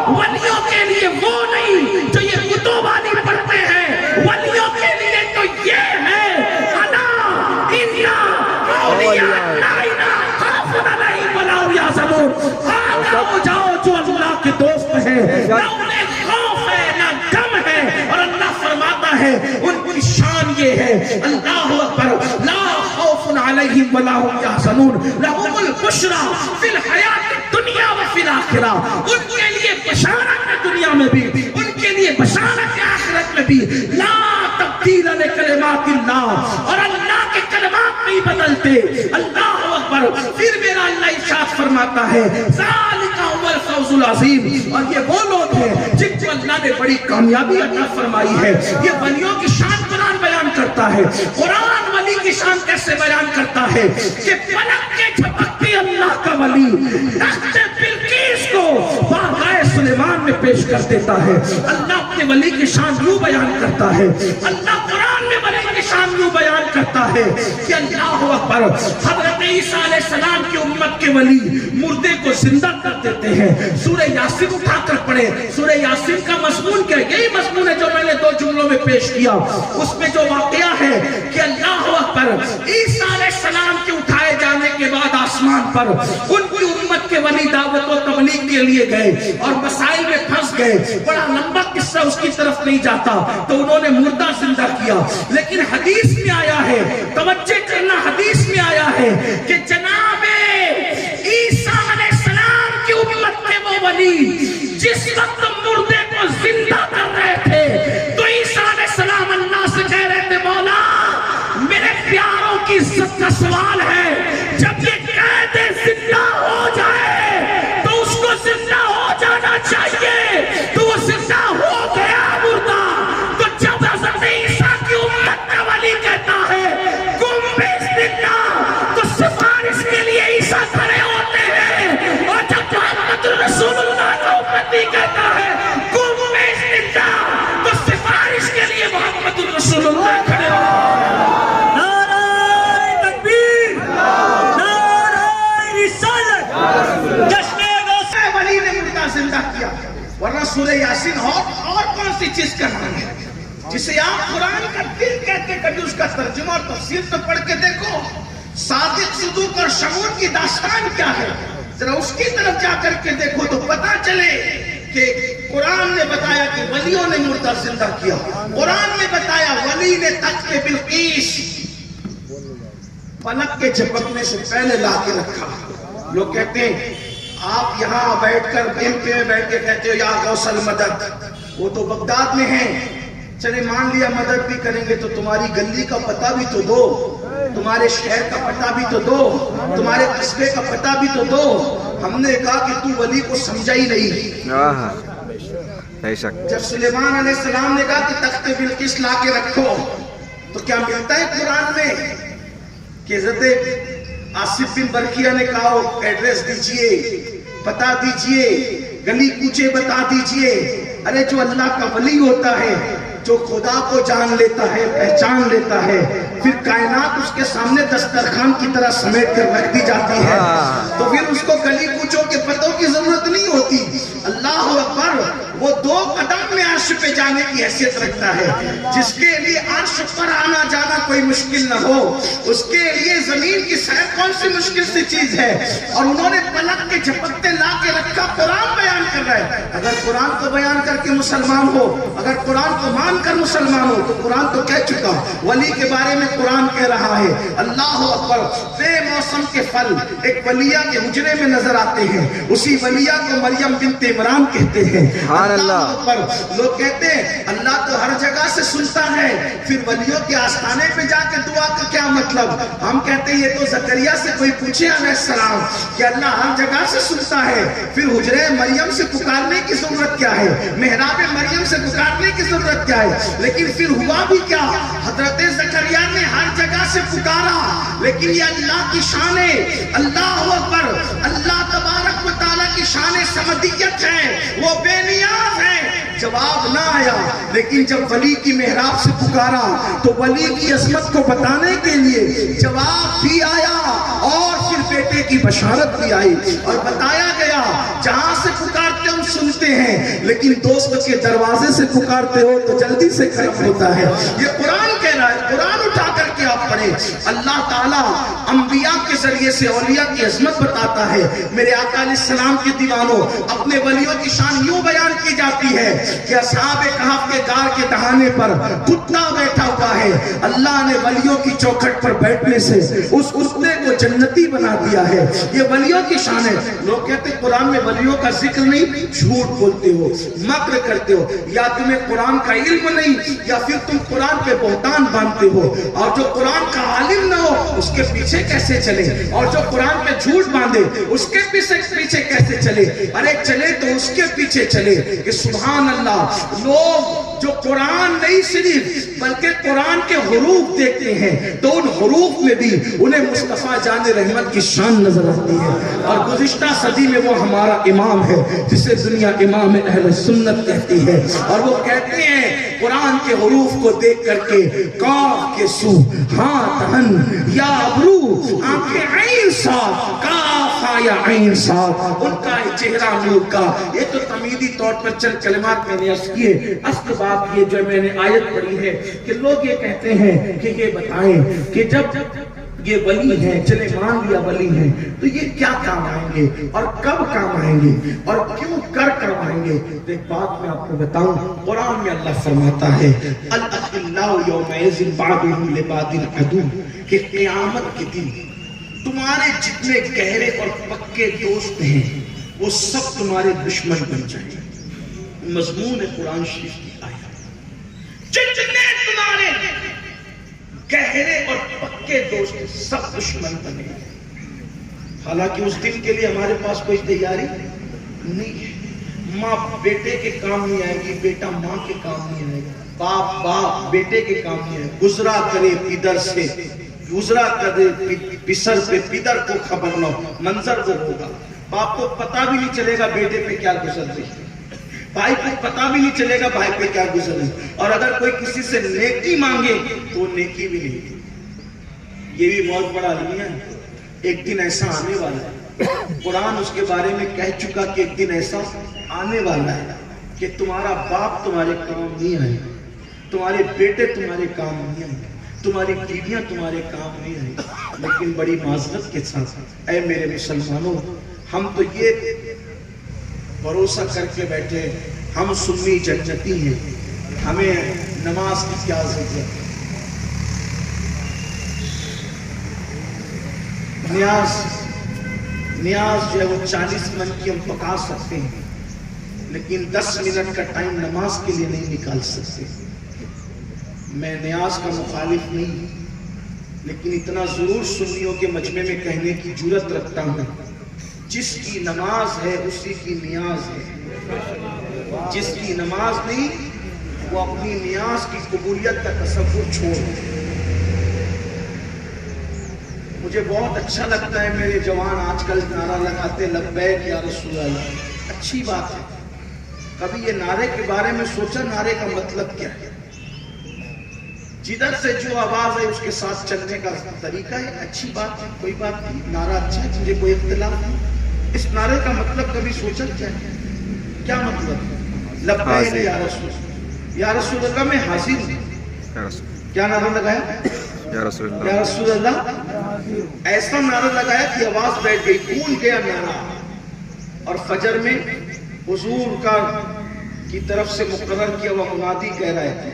ولیوں کے لیے وہ نہیں جو یہ بتوں والی پڑھتے ہیں، ولیوں کے لیے تو یہ ہے، انا انا اولیاء اللہ خوف علیہم ولا هم يحزنون۔ آگاہ جاؤ جو اللہ کے دوست ہیں، نہ انہیں خوف ہے نہ غم ہے، اور اللہ فرماتا ہے ان کی شان یہ ہے، اللہ اکبر، لا خوف علیہم ولا هم يحزنون لهم البشرى فی الحیات الدنیا وفی الآخرہ۔ ان کے لیے بشارت ہے دنیا میں بھی، ان کے لیے بشارت ہے آخرت میں بھی۔ لا تبدیل لکلمات اللہ، اور اللہ کے کلمات نہیں بدلتے۔ اللہ اکبر۔ پھر میرا اللہ ارشاد فرماتا ہے ذالک هو الفوز العظیم، اور یہ وہ لوگ ہیں جن کو اللہ نے بڑی کامیابی عطا فرمائی ہے۔ یہ ولیوں کی شان قرآن بیان کرتا ہے۔ قرآن ولی کی شان کیسے بیان کرتا ہے کہ پلک کے جھپکتے اللہ کا ولی تخت بلقیس کو بارگاہ سلیمان میں پیش کر دیتا ہے۔ اللہ اپنے ولی کی شان یوں بیان کرتا ہے، اللہ قرآن میں ولی کی شان یوں بیان کرتا ہے کہ اللہ اکبر، حضرت عیسیٰ علیہ السلام کی امت کے ولی مردے کو زندہ کر دیتے ہیں۔ سورہ یاسین اٹھا کر پڑھیں، سورہ یاسین کا مضمون کیا ہے؟ یہی مضمون ہے جو میں نے 2 جملوں میں پیش کیا۔ اس میں جو واقعہ ہے کہ اللہ اکبر، عیسیٰ علیہ السلام کے اٹھائے جانے کے بعد آسمان پر ان کی امت کے ولی دعوت و تبلیغ کے لیے گئے اور مسائل میں پھنس گئے۔ بڑا لمبا قصہ، اس کی طرف نہیں جاتا، تو انہوں نے مردہ زندہ کیا۔ لیکن حدیث میں آیا ہے، توجہ کرنا، حدیث میں آیا ہے کہ جناب عیسیٰ علیہ السلام کی امت کے وہ ولی جس وقت مردے کو زندہ کر رہے تھے تو عیسیٰ علیہ السلام اللہ سے کہہ رہے تھے مولا میرے پیاروں کی عزت کا سوال ہے، جب یہ قید زندہ ہو جائے تو اس کو زندہ ہو جانا چاہیے، تو وہ زندہ ہو گیا مردہ۔ تو جب حضرت عیسیٰ کی امت کا ولی کہتا ہے گنبد زندہ، تو سفارش کے لیے عیسیٰ کھڑے ہوتے ہیں، اور جب محمد رسول اللہ کا امتی کہتا ہے گنبد زندہ، تو سفارش کے لیے محمد رسول اللہ کھڑے ہوتے ہیں۔ زندہ کیا، ورنہ سورہ یاسین اور کون سی چیز کا نام ہے جسے آپ قرآن کا دل کہتے، کبھی اس کا ترجمہ اور تفسیر تو پڑھ کے دیکھو۔ صادق، صدوق اور شعور کی داستان کیا ہے، ذرا اس کی طرف جا کر کے دیکھو تو پتا چلے کہ قرآن نے بتایا کہ ولیوں نے مردہ زندہ کیا، قرآن نے بتایا ولی نے تخت بلقیس پلک کے جھپکنے سے پہلے لا کے رکھا۔ لوگ کہتے ہیں آپ یہاں بیٹھ کر ایم پی میں بیٹھ کے کہتے ہو یا غوث المدد، وہ تو بغداد میں ہیں، چلے مان لیا مدد بھی کریں گے تو تمہاری گلی کا پتہ بھی تو دو، تمہارے شہر کا پتہ بھی تو دو، تمہارے قصبے کا پتہ بھی تو دو۔ ہم نے کہا کہ تو ولی کو سمجھا ہی نہیں۔ جب سلیمان علیہ السلام نے کہا کہ تخت بلقیس لا کے رکھو تو کیا ملتا ہے قرآن میں کہ حضرت آصف بن برقیہ نے کہا ایڈریس دیجئے، پتا دیجئے، گلی کوچے بتا دیجئے۔ ارے جو اللہ کا ولی ہوتا ہے، جو خدا کو جان لیتا ہے، پہچان لیتا ہے، پھر کائنات اس کے سامنے دسترخوان کی طرح سمیٹ کر رکھ دی جاتی ہے، تو پھر اس کو گلی کوچوں کے پتوں کی ضرورت نہیں ہوتی۔ اللہ اکبر، وہ 2 قدم میں عرش پہ جانے کی حیثیت رکھتا ہے۔ جس کے لیے عرش پر آنا جانا کوئی مشکل نہ ہو، اس کے لیے زمین کی سیر کون سی مشکل سی چیز ہے، اور انہوں نے پلک کے جھپکتے لا کے رکھا۔ قرآن بیان کر رہا ہے، اگر قرآن کو بیان کر کے مسلمان ہو، اگر قرآن کو مان مان کر مسلمانوں، تو قرآن تو کہہ چکا، ولی کے بارے میں قرآن کہہ رہا ہے اللہ اکبر، بے موسم کے پھل ایک ولیہ کے حجرے میں نظر آتے ہیں، اسی ولیہ کو مریم بنت عمران کہتے ہیں۔ سبحان اللہ اکبر، لوگ کہتے ہیں اللہ تو ہر جگہ سے سنتا ہے، پھر ولیوں کے آستانے پہ جا کے دعا کا کیا مطلب؟ ہم کہتے ہیں یہ تو زکریا سے کوئی پوچھے علیہ السلام کہ اللہ ہر جگہ سے سنتا ہے، پھر حجرے مریم سے پکارنے کی ضرورت کیا ہے، محراب مریم سے پکارنے کی ضرورت کیا ہے؟ لیکن پھر ہوا بھی کیا، حضرت زکریا نے ہر جگہ سے پکارا، لیکن یہ اللہ کی شان ہے، اللہ اکبر، اللہ تبارک و تعالیٰ کی شان سمدیت ہے، وہ بے نیاز ہے۔ جواب نہ آیا، لیکن جب ولی کی محراب سے پکارا تو ولی کی عظمت کو بتانے کے لیے جواب بھی آیا، اور پھر بیٹے کی بشارت بھی آئی، اور بتایا گیا جہاں سے پکارتے ہم سنتے ہیں، لیکن دوست کے دروازے سے پکارتے ہو تو جلدی سے ختم ہوتا ہے۔ یہ قرآن کہہ رہا ہے، قرآن اٹھا کر کے آپ پڑھیں، اللہ تعالیٰ انبیاء کے ذریعے سے اولیاء کی عظمت بتاتا ہے۔ میرے آقا علیہ السلام کے دیوانوں، اپنے ولیوں کی شان یوں بیان کی جاتی ہے کہ اصحاب کہف کے غار کے دہانے پر کتا بیٹھا ہوا ہے، اللہ نے ولیوں کی چوکھٹ پر بیٹھنے سے اس کتے کو جنتی بنا دیا ہے۔ یہ ولیوں کی شان ہے۔ لوگ کہتے ہیں قرآن میں ولیوں کا ذکر نہیں، جھوٹ بولتے ہو، مکر کرتے ہو، یا تمہیں قرآن کا علم نہیں، یا پھر تم قرآن پہ بہتان باندھتے ہو، اور جو قرآن کا عالم نہ ہو اس کے پیچھے کیسے چلے، اور جو قرآن پہ جھوٹ باندھے اس کے پیچھے کیسے چلے؟ ارے چلے تو اس کے پیچھے چلے کہ سبحان اللہ، لوگ جو قرآن نہیں صرف بلکہ قرآن کے حروف دیکھتے ہیں تو ان حروف میں بھی انہیں مصطفیٰ جان رحمت کی شان نظر آتی ہے، اور گزشتہ صدی میں وہ ہمارا امام ہے جسے دنیا امام اہل سنت کہتی ہے، اور وہ کہتے ہیں قرآن کے حروف کو دیکھ کر کے کاف کے سو، ہاں تہن یا ابرو، آنکھیں عین صاف، کاف یا عین صاف، ان کا چہرہ نور کا۔ یہ تو تمیدی طور پر چند کلمات میں نے عرض کیے، اصل بات یہ جو میں نے آیت پڑھی ہے کہ لوگ یہ کہتے ہیں کہ یہ بتائیں کہ جب یہ ولی ہیں، چلے مان لیا ولی ہیں، تو یہ کیا کام آئیں گے اور کب کام آئیں گے اور کیوں کر آئیں گے؟ تو ایک بات میں آپ کو بتاؤں، قرآن میں اللہ فرماتا ہے الاخلاء یومئذ بعضهم لبعض عدو، کہ قیامت کے دن تمہارے جتنے گہرے اور پکے دوست ہیں وہ سب تمہارے دشمن بن جائیں گے۔ مضمون قرآن شریف کی آیت، جتنے تمہارے گہرے اور پکے دوست سب دشمن بنے گے۔ حالانکہ اس دن کے لیے ہمارے پاس کوئی تیاری نہیں ہے۔ ماں بیٹے کے کام نہیں آئے گی، بیٹا ماں کے کام نہیں آئے گا، باپ بیٹے کے کام نہیں آئے گا۔ گزرا کرے پدر سے، گزرا کرے پسر پہ، پدر کو خبر نہ ہو، منظر وہ ہوگا۔ باپ کو پتہ بھی نہیں چلے گا بیٹے پہ کیا گزر رہی ہے، بھائی کو پتہ بھی نہیں چلے گا بھائی پہ کیا گزر رہی ہے، اور اگر کوئی کسی سے نیکی مانگے تو وہ نیکی بھی نہیں۔ یہ بھی بہت بڑا المیہ ہے۔ ایک دن ایسا آنے والا ہے، قرآن اس کے بارے میں کہہ چکا کہ ایک دن ایسا آنے والا ہے کہ تمہارا باپ تمہارے کام نہیں آئے گا، تمہارے بیٹے تمہارے کام نہیں آئے گا، تمہاری بیویاں تمہارے کام نہیں آئے گی۔ لیکن بڑی معذرت کے ساتھ اے میرے مسلمانوں، ہم تو یہ بھروسہ کر کے بیٹھے ہم سنی جنتی ہیں، ہمیں نماز کی کیا ضرورت ہے؟ نیاز جو ہے وہ 40 من کی ہم پکا سکتے ہیں، لیکن 10 منٹ کا ٹائم نماز کے لیے نہیں نکال سکتے۔ میں نیاز کا مخالف نہیں، لیکن اتنا ضرور سنیوں کے مجمع میں کہنے کی جرات رکھتا ہوں، جس کی نماز ہے اسی کی نیاز ہے، جس کی نماز نہیں وہ اپنی نیاز کی قبولیت کا تصور چھوڑ۔ مجھے بہت اچھا لگتا ہے میرے جوان آج کل نعرہ لگاتے لبیک یا رسول اللہ، اچھی بات ہے۔ کبھی یہ نعرے کے بارے میں سوچا نعرے کا مطلب کیا ہے؟ جدھر سے جو آواز ہے اس کے ساتھ چلنے کا طریقہ ہے، اچھی بات ہے، کوئی بات نہیں، نعرہ اچھا ہے، مجھے کوئی اختلاف نہیں۔ اس نعرے کا مطلب کبھی سوچا کیا ہے؟ کیا مطلب؟ لبیک یا رسول اللہ میں حاضر ہوں۔ کیا نعرہ لگایا؟ یا رسول اللہ۔ ایسا نعرہ لگایا کہ آواز بیٹھ گئی، گونج گیا نعرہ۔ اور فجر میں حضور کی طرف سے مقرر کیا ہوا منادی کہہ رہا ہے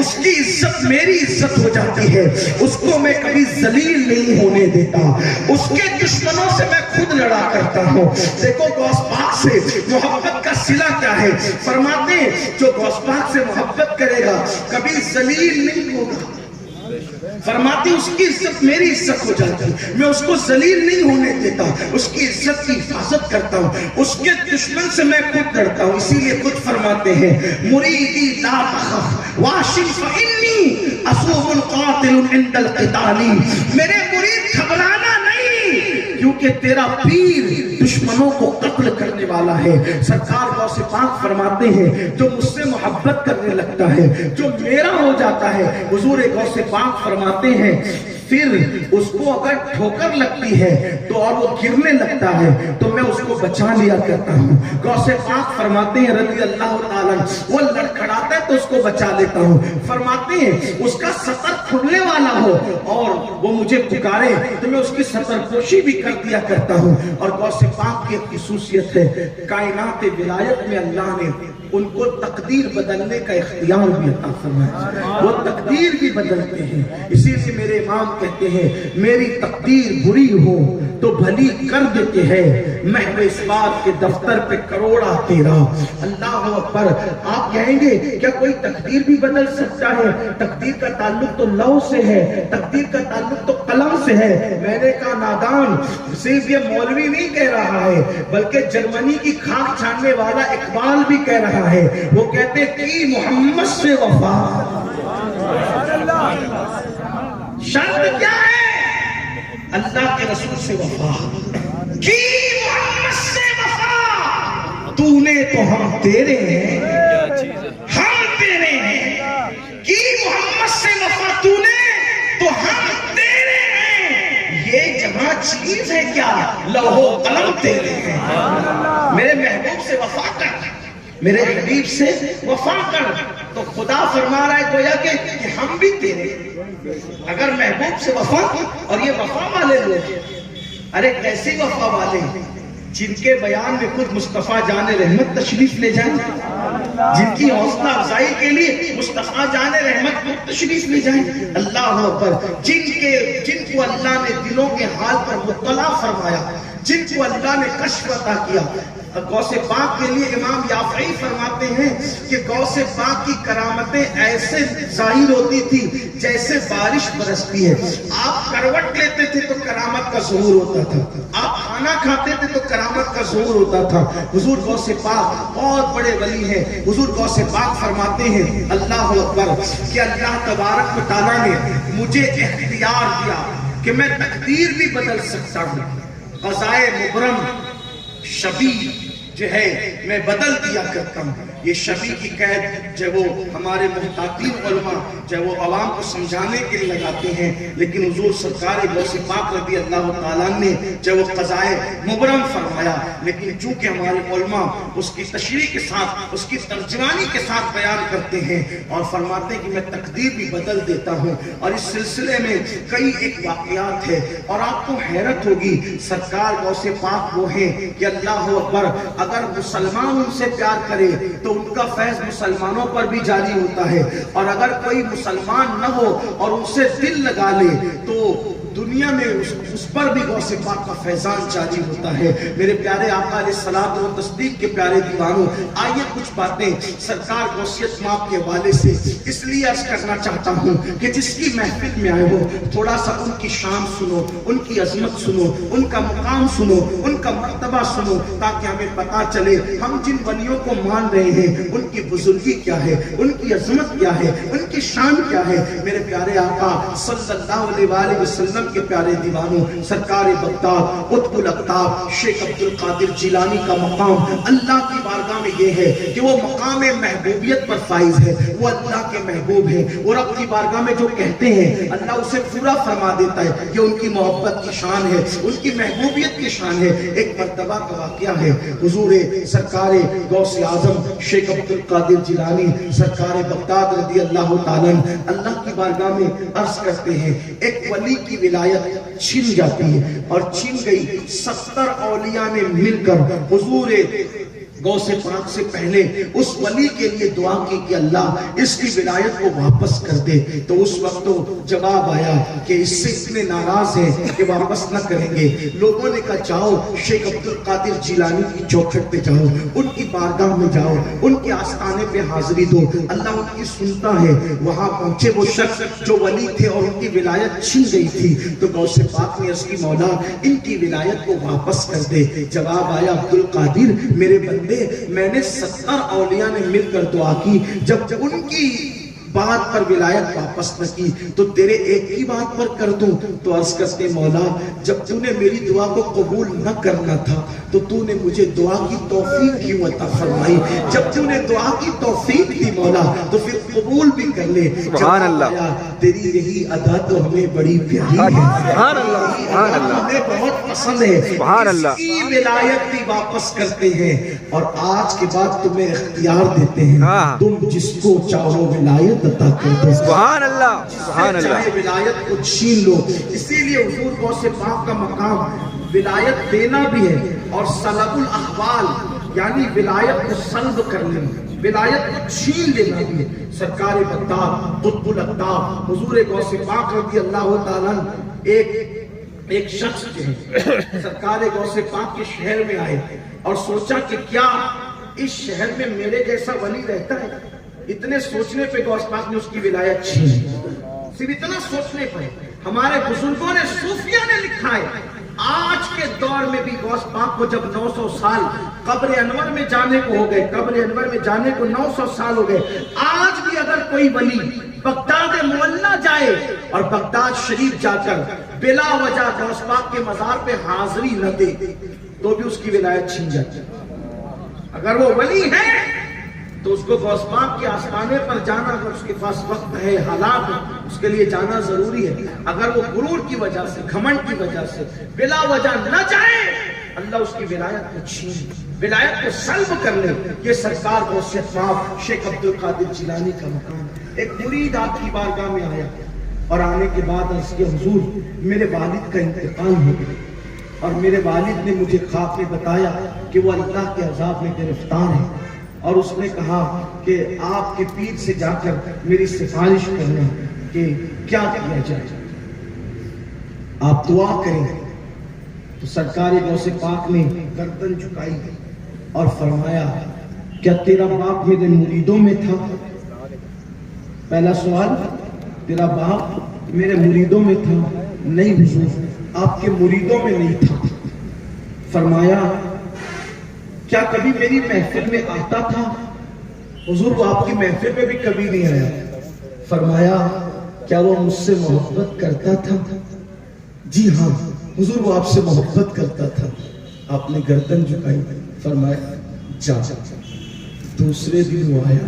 اس کی عزت میری عزت ہو جاتی ہے، اس کو میں کبھی ذلیل نہیں ہونے دیتا، اس کے دشمنوں سے میں خود لڑا کرتا ہوں۔ دیکھو غوث پاک سے محبت کا صلہ کیا ہے، فرماتے ہیں جو غوث پاک سے محبت کرے گا کبھی ذلیل نہیں ہوگا، فرماتے اس کی عزت میری عزت ہو جاتی ہے، میں اس کو ذلیل نہیں ہونے دیتا، اس کی عزت کی حفاظت کرتا ہوں، اس کے دشمن سے میں خود لڑتا ہوں۔ اسی لیے خود فرماتے ہیں مریدی لا تخف واشف فانی اصوب قاتل عند القتال، میرے مرید گھبرانا نہیں کیونکہ تیرا پیر دشمنوں کو قتل کرنے والا ہے۔ سرکار غوث پاک فرماتے ہیں جو مجھ سے محبت کرنے لگتا ہے، جو میرا ہو جاتا ہے، حضور غوث پاک فرماتے ہیں پھر اس کو اگر ٹھوکر لگتی ہے تو اور وہ گرنے لگتا ہے تو میں اس کو بچا لیا کرتا ہوں۔ غوث پاک فرماتے ہیں رضی اللہ تعالیٰ وہ لڑکھڑاتا ہے تو اس کو بچا لیتا ہوں، فرماتے ہیں اس کا سطر کھلنے والا ہو اور وہ مجھے پکارے تو میں اس کی سطر پوشی بھی کر دیا کرتا ہوں۔ اور غوث پاک کی خصوصیت ہے کائنات ولایت میں اللہ نے ان کو تقدیر بدلنے کا اختیار بھی عطا فرمایا، وہ تقدیر بھی بدلتے ہیں۔ اسی لیے میرے امام کہتے ہیں میری تقدیر بری ہو تو بھلی کر دیتے ہیں، محو اس بات کے دفتر پہ کروڑا تیرا۔ اللہ اکبر۔ آپ کہیں گے کیا کوئی تقدیر بھی بدل سکتا ہے؟ تقدیر کا تعلق تو لوح سے ہے، تقدیر کا تعلق تو قلم سے ہے۔ میں نے کہا نادان، صرف یہ مولوی نہیں کہہ رہا ہے بلکہ جرمنی کی خاک چھاننے والا اقبال بھی کہہ رہا ہے، وہ کہتے کہ محمد سے وفا شرط کیا ہے؟ اللہ کے رسول سے وفا کی، محمد سے وفا تو نے تو ہم تیرے ہیں، ہم تیرے ہیں، کی محمد سے وفا تو نے تو ہم تیرے ہیں، یہ جہاں چیز ہے کیا لوح و قلم تیرے ہیں۔ میرے محبوب سے وفا کر، میرے حبیب سے وفا کر، تو خدا فرما رہا ہے گویا کہ ہم بھی تیرے۔ اگر محبوب سے وفا، اور یہ وفا والے لوگ، ارے کیسی وفا والے جن کے بیان میں خود مصطفیٰ جان رحمت تشریف لے جائیں، جن کی حوصلہ افزائی کے لیے مصطفیٰ جان رحمت تشریف لے جائیں۔ اللہ اکبر۔ جن کو اللہ نے دلوں کے حال پر مطلع فرمایا، جن کو اللہ نے کشف عطا کیا۔ غوث پاک کے لیے امام یافعی فرماتے ہیں کہ غوث پاک کی کرامتیں ایسے ظاہر ہوتی تھی جیسے بارش برستی ہے۔ آپ کروٹ لیتے تھے تو کرامت کا ظہور ہوتا تھا، آپ کھانا کھاتے تھے تو کرامت کا ظہور ہوتا تھا۔ حضور غوث پاک بہت بڑے ولی ہیں۔ حضور غوث پاک فرماتے ہیں اللہ اکبر کہ اللہ تبارک و تعالیٰ نے مجھے اختیار دیا کہ میں تقدیر بھی بدل سکتا ہوں، قضائے مبرم شبی جو ہے میں بدل دیا کرتا ہوں۔ یہ شبی کی قید جو وہ ہمارے محتاطین علماء جو وہ عوام کو سمجھانے کے لیے لگاتے ہیں، لیکن حضور سرکار غوث پاک رضی اللہ تعالیٰ نے جو وہ قضائے مبرم فرمایا، لیکن چونکہ ہمارے علماء اس کی تشریح کے ساتھ، اس کی ترجمانی کے ساتھ بیان کرتے ہیں اور فرماتے ہیں کہ میں تقدیر بھی بدل دیتا ہوں۔ اور اس سلسلے میں کئی ایک واقعات ہے اور آپ کو حیرت ہوگی، سرکار غوث پاک وہ ہیں کہ اللہ اکبر اگر مسلمان ان سے پیار کرے تو ان کا فیض مسلمانوں پر بھی جاری ہوتا ہے، اور اگر کوئی مسلمان نہ ہو اور ان سے دل لگا لے تو دنیا میں اس پر بھی غوث پاک کا فیضان جاری ہوتا ہے۔ میرے پیارے آقا علیہ الصلوۃ والتصدیق کے پیارے دیوانوں، آئیے کچھ باتیں سرکار غوثیت ماپ کے حوالے سے اس لیے عرض کرنا چاہتا ہوں کہ جس کی محفل میں آئے ہو تھوڑا سا ان کی شان سنو، ان کی عظمت سنو، ان کا مقام سنو، ان کا مرتبہ سنو، تاکہ ہمیں پتا چلے ہم جن ولیوں کو مان رہے ہیں ان کی بزرگی کیا ہے، ان کی عظمت کیا ہے، ان کی شان کیا ہے۔ میرے پیارے آقا صلی اللہ علیہ وآلہ وسلم کے پیارے دیوانوں، سرکار بغداد قطب الاقطاب شیخ عبد القادر جیلانی کا مقام اللہ کی بارگاہ میں یہ ہے کہ وہ مقام محبوبیت پر فائز ہے، وہ اللہ کے محبوب ہیں، وہ رب کی بارگاہ میں جو کہتے ہیں اللہ اسے پورا فرما دیتا ہے۔ یہ ان کی محبت کی شان ہے، ان کی محبوبیت کی شان ہے۔ ایک مرتبہ کا واقعہ ہے، حضور سرکار غوث اعظم شیخ عبد القادر جیلانی سرکار بغداد رضی اللہ تعالیٰ اللہ کی بارگاہ میں عرض کرتے ہیں ایک ولی کی ولایت چھن جاتی ہے اور چھن گئی، 70 اولیاء نے مل کر حضور غوث پاک سے پہلے اس ولی کے لیے دعا کی کہ اللہ اس کی ولایت کو واپس کر دے، تو اس وقت تو جواب آیا کہ اس سے اتنے ناراض ہیں کہ واپس نہ کریں گے۔ لوگوں نے کہا جاؤ شیخ عبد القادر جیلانی کی چوکھٹ پہ جاؤ، ان کی بارگاہ میں جاؤ، ان کے آستانے پہ حاضری دو، اللہ ان کی سنتا ہے۔ وہاں پہنچے وہ شخص جو ولی تھے اور ان کی ولایت چھن گئی تھی، تو غوث پاک نے عرض کی مولا ان کی ولایت کو واپس کر دے۔ جواب آیا عبد القادر میرے بندے، میں نے 70 اولیاء نے مل کر دعا کی، جب ان کی بات پر ولایت واپس نہ کی تو تیرے ایک کی بات پر کر دوں؟ تو عرض کرتے مولا جب تو نے میری دعا کو قبول نہ کرنا تھا تو تو نے مجھے دعا کی توفیق کیوں عطا فرمائی؟ جب تو نے دعا کی توفیق دی مولا تو پھر قبول بھی کر لے۔ سبحان اللہ، تیری یہی ادا تو ہمیں بڑی پیاری ہے، سبحان اللہ، سبحان اللہ، ہمیں بہت پسند ہے، سبحان اللہ۔ اس کی ولایت بھی واپس کرتے ہیں اور آج کے بعد تمہیں اختیار دیتے ہیں، تم جس کو چاہو ولایت عطا کر دو۔ سبحان اللہ، سبحان اللہ، چاہے ولایت کو چھین لو۔ اسی لیے حضور غوث پاک کا مقام ولایت دینا بھی ہے اور سلب الاحوال یعنی ولایت کو سلب کر لینا، ولایت کو چھین لینا بھی ہے۔ سرکار بطار قطب الاقطاب حضور غوث پاک رضی اللہ تعالیٰ ایک شخص جو ہے سرکار غوث پاک کے شہر میں آئے اور سوچا کہ کیا اس شہر میں میرے جیسا ولی رہتا ہے؟ اتنے سوچنے پہ غوث پاک نے اس کی ولایت چھین، صرف اتنا سوچنے پہ۔ ہمارے بزرگوں نے صوفیہ نے لکھا ہے آج کے دور میں بھی غوث پاک کو جب 900 سال قبر انور میں جانے کو ہو گئے، قبر انور میں جانے کو 900 سال ہو گئے، آج بھی اگر کوئی ولی بغداد معلیٰ جائے اور بغداد شریف جا کر بلا وجہ غوث پاک کے مزار پہ حاضری نہ دے تو بھی اس کی ولایت چھین جاتی ہے۔ اگر وہ ولی ہے تو اس کو غوث پاک کے آستانے پر جانا، اگر اس کے پاس وقت ہے، حالات ہے، اس کے لیے جانا ضروری ہے۔ اگر وہ غرور کی وجہ سے، گھمنڈ کی وجہ سے بلا وجہ نہ جائے، اللہ اس کی ولایت کو چھین، ولایت کو سلب کر لے۔ یہ سرکار غوث پاک شیخ عبد القادر جیلانی کا مقام۔ ایک مرید آپ کی بارگاہ میں آیا اور آنے کے بعد عرض کیا حضور میرے والد کا انتقال ہو گیا اور میرے والد نے مجھے خواب میں بتایا کہ وہ اللہ کے عذاب میں گرفتار ہے، اور اس نے کہا کہ آپ کے پیر سے جا کر میری سفارش کرنا کہ کیا کیا جائے، آپ دعا کریں۔ تو سرکار غوث پاک نے گردن جھکائی اور فرمایا کیا تیرا باپ میرے مریدوں میں تھا؟ پہلا سوال، تیرا باپ میرے مریدوں میں تھا؟ نہیں حضور آپ کے مریدوں میں نہیں تھا۔ فرمایا کیا کبھی میری محفل میں آتا تھا؟ حضور وہ آپ کی محفل میں بھی کبھی نہیں آیا۔ فرمایا کیا وہ مجھ سے محبت کرتا تھا؟ جی ہاں حضور وہ آپ سے محبت کرتا تھا۔ آپ نے گردن جھکائی، فرمایا جا۔ دوسرے دن وہ آیا،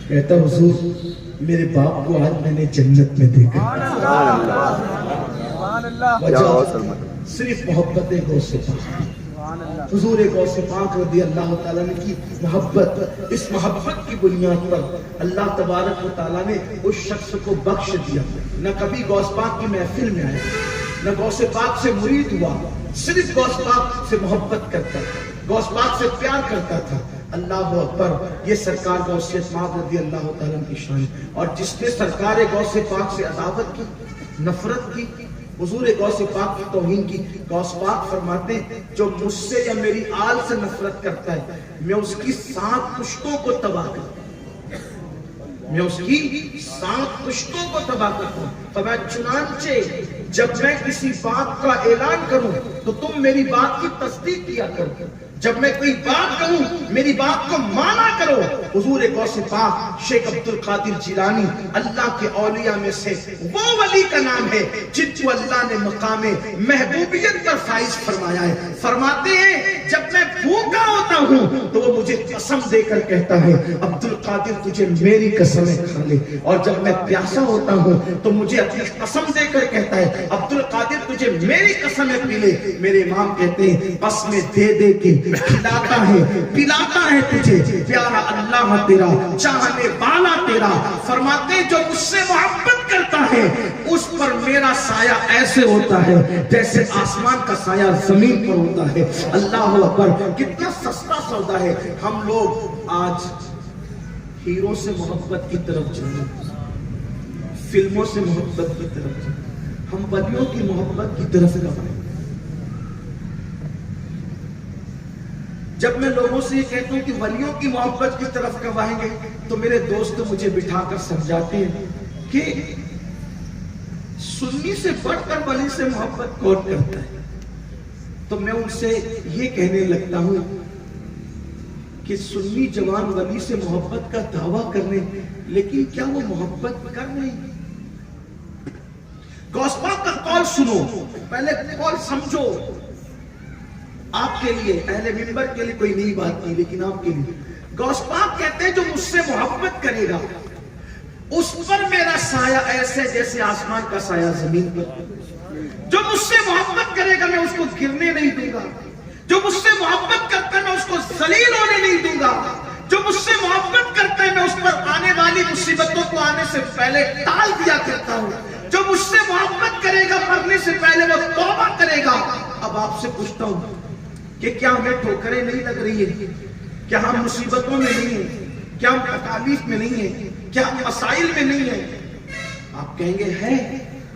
کہتا حضور میرے باپ کو آج میں نے جنت میں دیکھا۔ وجہ صرف محبت غوث پاک، حضور غوث پاک رضی اللہ تعالیٰ نے کی محبت، اس محبت کی بنیاد پر اللہ تبارک و تعالیٰ نے اس شخص کو بخش دیا۔ نہ کبھی غوث پاک کی محفل میں آیا، نہ غوث پاک سے مرید ہوا، صرف غوث پاک سے محبت کرتا تھا، غوث پاک سے پیار کرتا تھا۔ اللہ اکبر، یہ سرکار غوث پاک رضی اللہ تعالیٰ کی شان۔ اور جس نے سرکار غوث پاک سے عداوت کی، نفرت کی، حضور غوث پاک کی توہین کی، غوث پاک فرماتے ہیں جو مجھ سے یا میری آل سے نفرت کرتا ہے میں اس کی 7 پشتوں کو تباہ کرتا ہوں، میں اس کی 7 پشتوں کو تباہ کرتا ہوں۔ فرمایا چنانچہ جب میں کسی بات کا اعلان کروں تو تم میری بات کی تصدیق کیا کرو، جب میں کوئی بات کہوں میری بات کو مانا کرو۔ حضور غوث پاک شیخ عبد القادر جیلانی اللہ کے اولیاء میں سے وہ ولی کا نام ہے جن کو اللہ نے مقام محبوبیت پر فائز فرمایا ہے۔ فرماتے ہیں جب میں بھوکا ہوتا ہوں تو وہ مجھے قسم دے کر کہتا ہے عبد القادر تجھے میری قسمیں کھا لے، اور جب میں پیاسا ہوتا ہوں تو مجھے اپنی قسم دے کر کہتا ہے عبد القادر تجھے میری قسمیں پی لے۔ میرے امام کہتے ہیں قسمیں دے دے کے کھلاتا ہے پلاتا ہے تجھے پیارا اللہ تیرا، چاہنے والا تیرا۔ فرماتے ہیں جو مجھ سے محبت محبت کرتا ہے اس پر میرا سایہ ایسے ہوتا ہے جیسے آسمان کا سایہ زمین پر ہوتا ہے. اللہ اکبر. کتنا سستا سودا ہے. ہم لوگ آج ہیرو سے محبت کی طرف جائیں, فلموں سے محبت کی طرف جائیں, ہم ولیوں کی محبت کی طرف گوائیں. جب میں لوگوں سے یہ کہتا ہوں کہ ولیوں کی محبت کی طرف گوائیں گے تو میرے دوست مجھے بٹھا کر سمجھاتے ہیں کہ سنی سے بڑھ کر ولی سے محبت کون کرتا ہے. تو میں ان سے یہ کہنے لگتا ہوں کہ سنی جوان ولی سے محبت کا دعویٰ کرنے, لیکن کیا وہ محبت کر رہے ہیں؟ غوث پاک کا قول سنو, پہلے قول سمجھو. آپ کے لیے, اہل منبر کے لیے کوئی نئی بات نہیں, لیکن آپ کے لیے غوث پاک کہتے ہیں جو مجھ سے محبت کرے گا اس پر میرا سایہ ایسے جیسے آسمان کا سایہ زمین پر. جو مجھ سے محبت کرے گا میں اس کو گرنے نہیں دوں گا. جو مجھ سے محبت کرتا ہے میں اس کو ذلیل ہونے نہیں دوں گا. جو مجھ سے محبت کرتا ہے میں اس پر آنے والی مصیبتوں کو آنے سے پہلے ٹال دیا کرتا ہوں. جو مجھ سے محبت کرے گا مرنے سے پہلے وہ توبہ کرے گا. اب آپ سے پوچھتا ہوں کہ کیا ہمیں ٹھوکریں نہیں لگ رہی ہیں؟ کیا ہم مصیبتوں میں نہیں ہیں؟ کیا ہم تکالیف میں نہیں ہیں؟ کیا ہم مسائل میں نہیں ہیں؟ آپ کہیں گے ہے,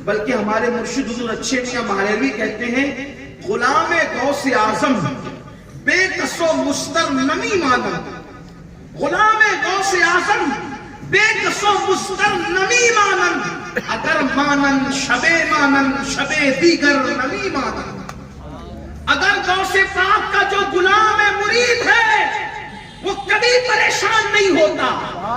بلکہ ہمارے مرشد حضور اچھے میاں مہروی کہتے ہیں غلام غوث اعظم بے کس و مستر نمی مانا. غلام غوث اعظم بے کس و مستر نمی مانن, اگر مانن شبے مانن شبے دیگر نمی مانن. اگر غوث پاک کا جو غلام مرید ہے وہ کبھی پریشان نہیں ہوتا,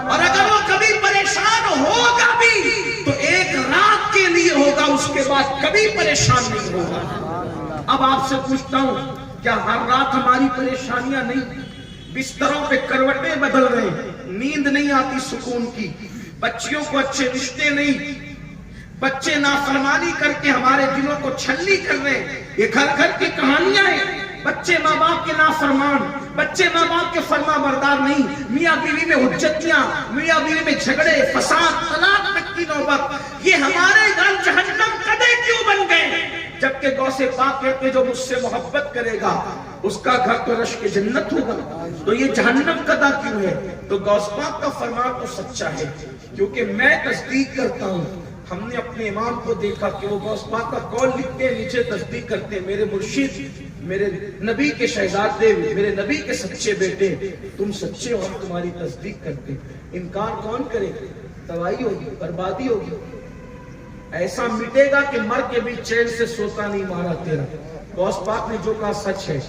اور اگر وہ کبھی پریشان ہوگا بھی تو ایک رات کے لیے ہوگا, اس کے بعد کبھی پریشان نہیں ہوگا. اب آپ سے پوچھتا ہوں کیا ہر رات ہماری پریشانیاں نہیں؟ بستروں پہ کروٹیں بدل رہے ہیں, نیند نہیں آتی سکون کی, بچیوں کو اچھے رشتے نہیں, بچے نافرمانی کر کے ہمارے دلوں کو چھلنی کر رہے ہیں. یہ گھر گھر کی کہانیاں ہیں. بچے ماں باپ کے نافرمان, بچے ماں باپ کے فرما بردار نہیں, میاں بیوی میں حجتیاں, میاں بیوی میں جھگڑے, فساد, طلاق تک کی نوبت. یہ ہمارے گھر جہنم کدے کیوں بن گئے؟ جبکہ غوث پاک کہتے جو مجھ سے محبت کرے گا اس کا گھر تو رشک جنت ہوگا, تو یہ جہنم کدا کیوں ہے؟ تو غوث پاک کا فرمان تو سچا ہے, کیونکہ میں تصدیق کرتا ہوں. ہم نے اپنے امام کو دیکھا کہ وہ غوث پاک کا قول لکھتے ہیں, نیچے تصدیق کرتے ہیں میرے مرشد, میرے نبی کے شہزادے, میرے نبی کے سچے بیٹے, تم سچے ہو, ہم تمہاری تصدیق کرتے ہیں. انکار کون کرے؟ تباہی ہوگی, بربادی ہوگی. ایسا مٹے گا کہ مر کے بھی چین سے سوتا نہیں مارا تیرا. غوث پاک نے جو کہا سچ ہے.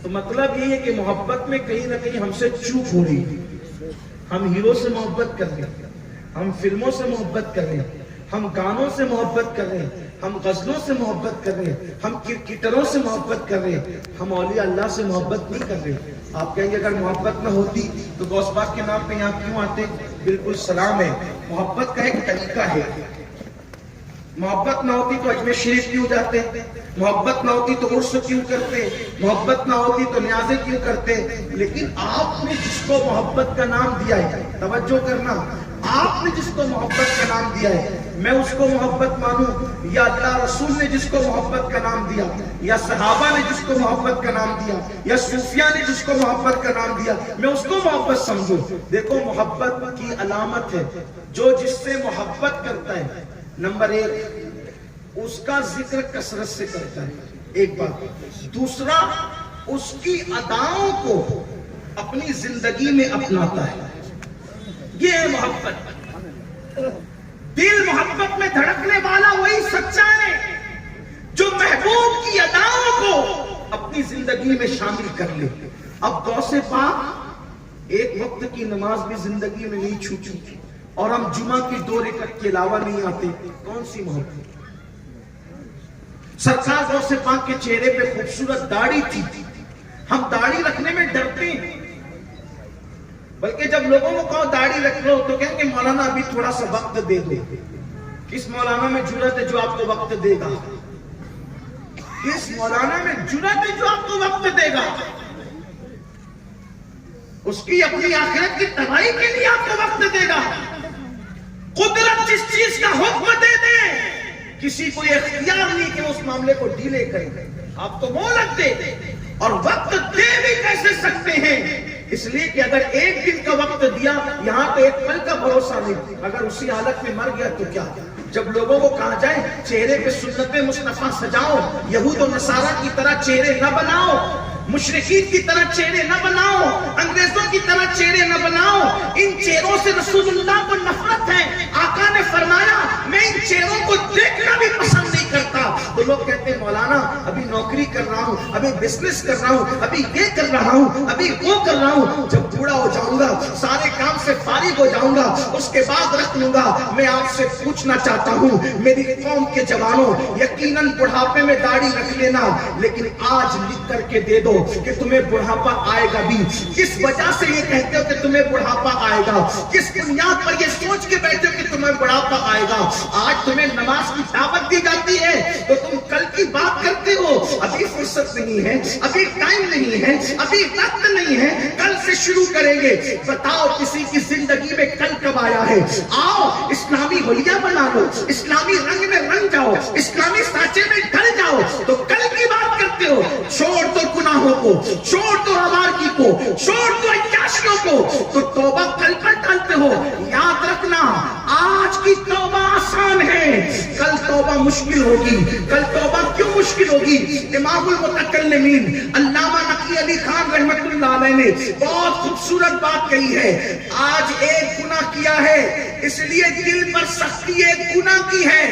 تو مطلب یہ ہے کہ محبت میں کہیں نہ کہیں ہم سے چوک ہو رہی ہے. ہم ہیرو سے محبت کر رہے ہیں, ہم فلموں سے محبت کر رہے ہیں, ہم گانوں سے محبت کر رہے ہیں, ہم غزلوں سے محبت کر رہے ہیں, ہم کرکٹروں سے محبت کر رہے ہیں, ہم اولیاء اللہ سے محبت نہیں کر رہے. آپ کہیں گے اگر محبت نہ ہوتی تو غوث پاک کے نام پہ یہاں کیوں آتے؟ بالکل سلام ہے. محبت کا ایک طریقہ ہے. محبت نہ ہوتی تو اجمیر شریف کیوں جاتے؟ محبت نہ ہوتی تو عرس کیوں کرتے؟ محبت نہ ہوتی تو نیازیں کیوں کرتے؟ لیکن آپ نے جس کو محبت کا نام دیا ہے, توجہ کرنا, آپ نے جس کو محبت کا نام دیا ہے میں اس کو محبت مانوں, یا اللہ رسول نے جس کو محبت کا نام دیا, یا صحابہ نے جس کو محبت کا نام دیا, یا صوفیاء نے جس کو محبت کا نام دیا, میں اس کو محبت سمجھوں. دیکھو محبت کی علامت ہے جو جس سے محبت کرتا ہے, نمبر ایک اس کا ذکر کثرت سے کرتا ہے, ایک بات. دوسرا اس کی اداؤں کو اپنی زندگی میں اپناتا ہے. یہ ہے محبت. دل محبت میں دھڑکنے والا وہی سچا ہے جو محبوب کی اداؤں کو اپنی زندگی میں شامل کر لے. اب غوث پاک ایک وقت کی نماز بھی زندگی میں نہیں چھوٹی, اور ہم جمعہ کی 2 رکعت کے علاوہ نہیں آتے. کون سی محبت؟ سرکار غوث پاک کے چہرے پہ خوبصورت داڑھی تھی, ہم داڑھی رکھنے میں ڈرتے ہیں, بلکہ جب لوگوں کو کہو داڑھی رکھ لو تو کہیں گے مولانا ابھی تھوڑا سا وقت دے دو. کس مولانا میں جرأت ہے جو آپ کو وقت دے گا؟ کس مولانا میں جرأت ہے جو آپ کو وقت دے گا؟ اس کی اپنی آخرت کی تباہی کے لیے آپ کو وقت دے گا. قدرت جس چیز کا حکم دے دے کسی کو اختیار نہیں کہ اس معاملے کو ڈیلے کرے. آپ تو مہلت دے اور وقت دے بھی کیسے سکتے ہیں؟ اس لیے کہ اگر ایک دن کا وقت دیا یہاں تو ایک پل کا بھروسہ نہیں. اگر اسی حالت میں مر گیا تو کیا؟ جب لوگوں کو کہا جائے چہرے پہ سنت مصطفیٰ سجاؤ، یہود و نصارہ کی طرح چہرے نہ بناؤ، مشرکین کی طرح چہرے نہ بناؤ، انگریزوں کی طرح چہرے نہ بناؤ، ان چہروں سے رسول اللہ کو نفرت ہے. آقا نے فرمایا میں ان چہروں کو دیکھنا بھی پسند نہیں کرتا. تو لوگ کہتے ہیں مولانا ابھی نوکری کر رہا ہوں، ابھی بزنس کر رہا ہوں، ابھی یہ کر رہا ہوں، ابھی وہ کر رہا ہوں، جب بوڑھا ہو جاؤں گا، سارے کام سے فارغ ہو جاؤں گا، اس کے بعد رکھ لوں گا. میں آپ سے پوچھنا چاہتا ہوں میری قوم کے جوانوں، یقیناً بڑھاپے میں داڑھی رکھ لینا، لیکن آج لکھ کر کے دے دو کہ تمہیں بڑھاپا آئے گا بھی. کس وجہ سے یہ کہتے ہو کہ تمہیں بڑھاپا آئے گا؟ کس بنیاد پر یہ سوچ کے بیٹھے ہو کہ تمہیں بڑھاپا آئے گا؟ آج تمہیں نماز کی دعوت دی جاتی ہے تو تم کل کی بات کرتے ہو. ابھی فرصت نہیں ہے، ابھی ٹائم نہیں ہے، ابھی وقت نہیں ہے، کل سے شروع کریں گے. بتاؤ کسی کی زندگی میں کل کب آیا ہے؟ آؤ اسلامی حلیہ بنا لو، اسلامی رنگ میں رنگ جاؤ، اسلامی سانچے میں ڈھل جاؤ. تو کل کی بات کرتے ہو. چھوڑ دو گناہوں کو، چھوڑ دو آوارگی کو، چھوڑ دو عیاشیوں کو، تو توبہ کل پر ڈالتے ہو. یاد رکھنا آج کی توبہ آسان ہے، کل توبہ مشکل ہوگی. کل توبہ کیوں مشکل ہوگی؟ امام المتکلمین علامہ نقی علی خان رحمت اللہ علیہ نے بہت خوبصورت بات کہی ہے. آج ایک گناہ کیا ہے اس لیے دل پر سختی ایک گناہ کی ہے،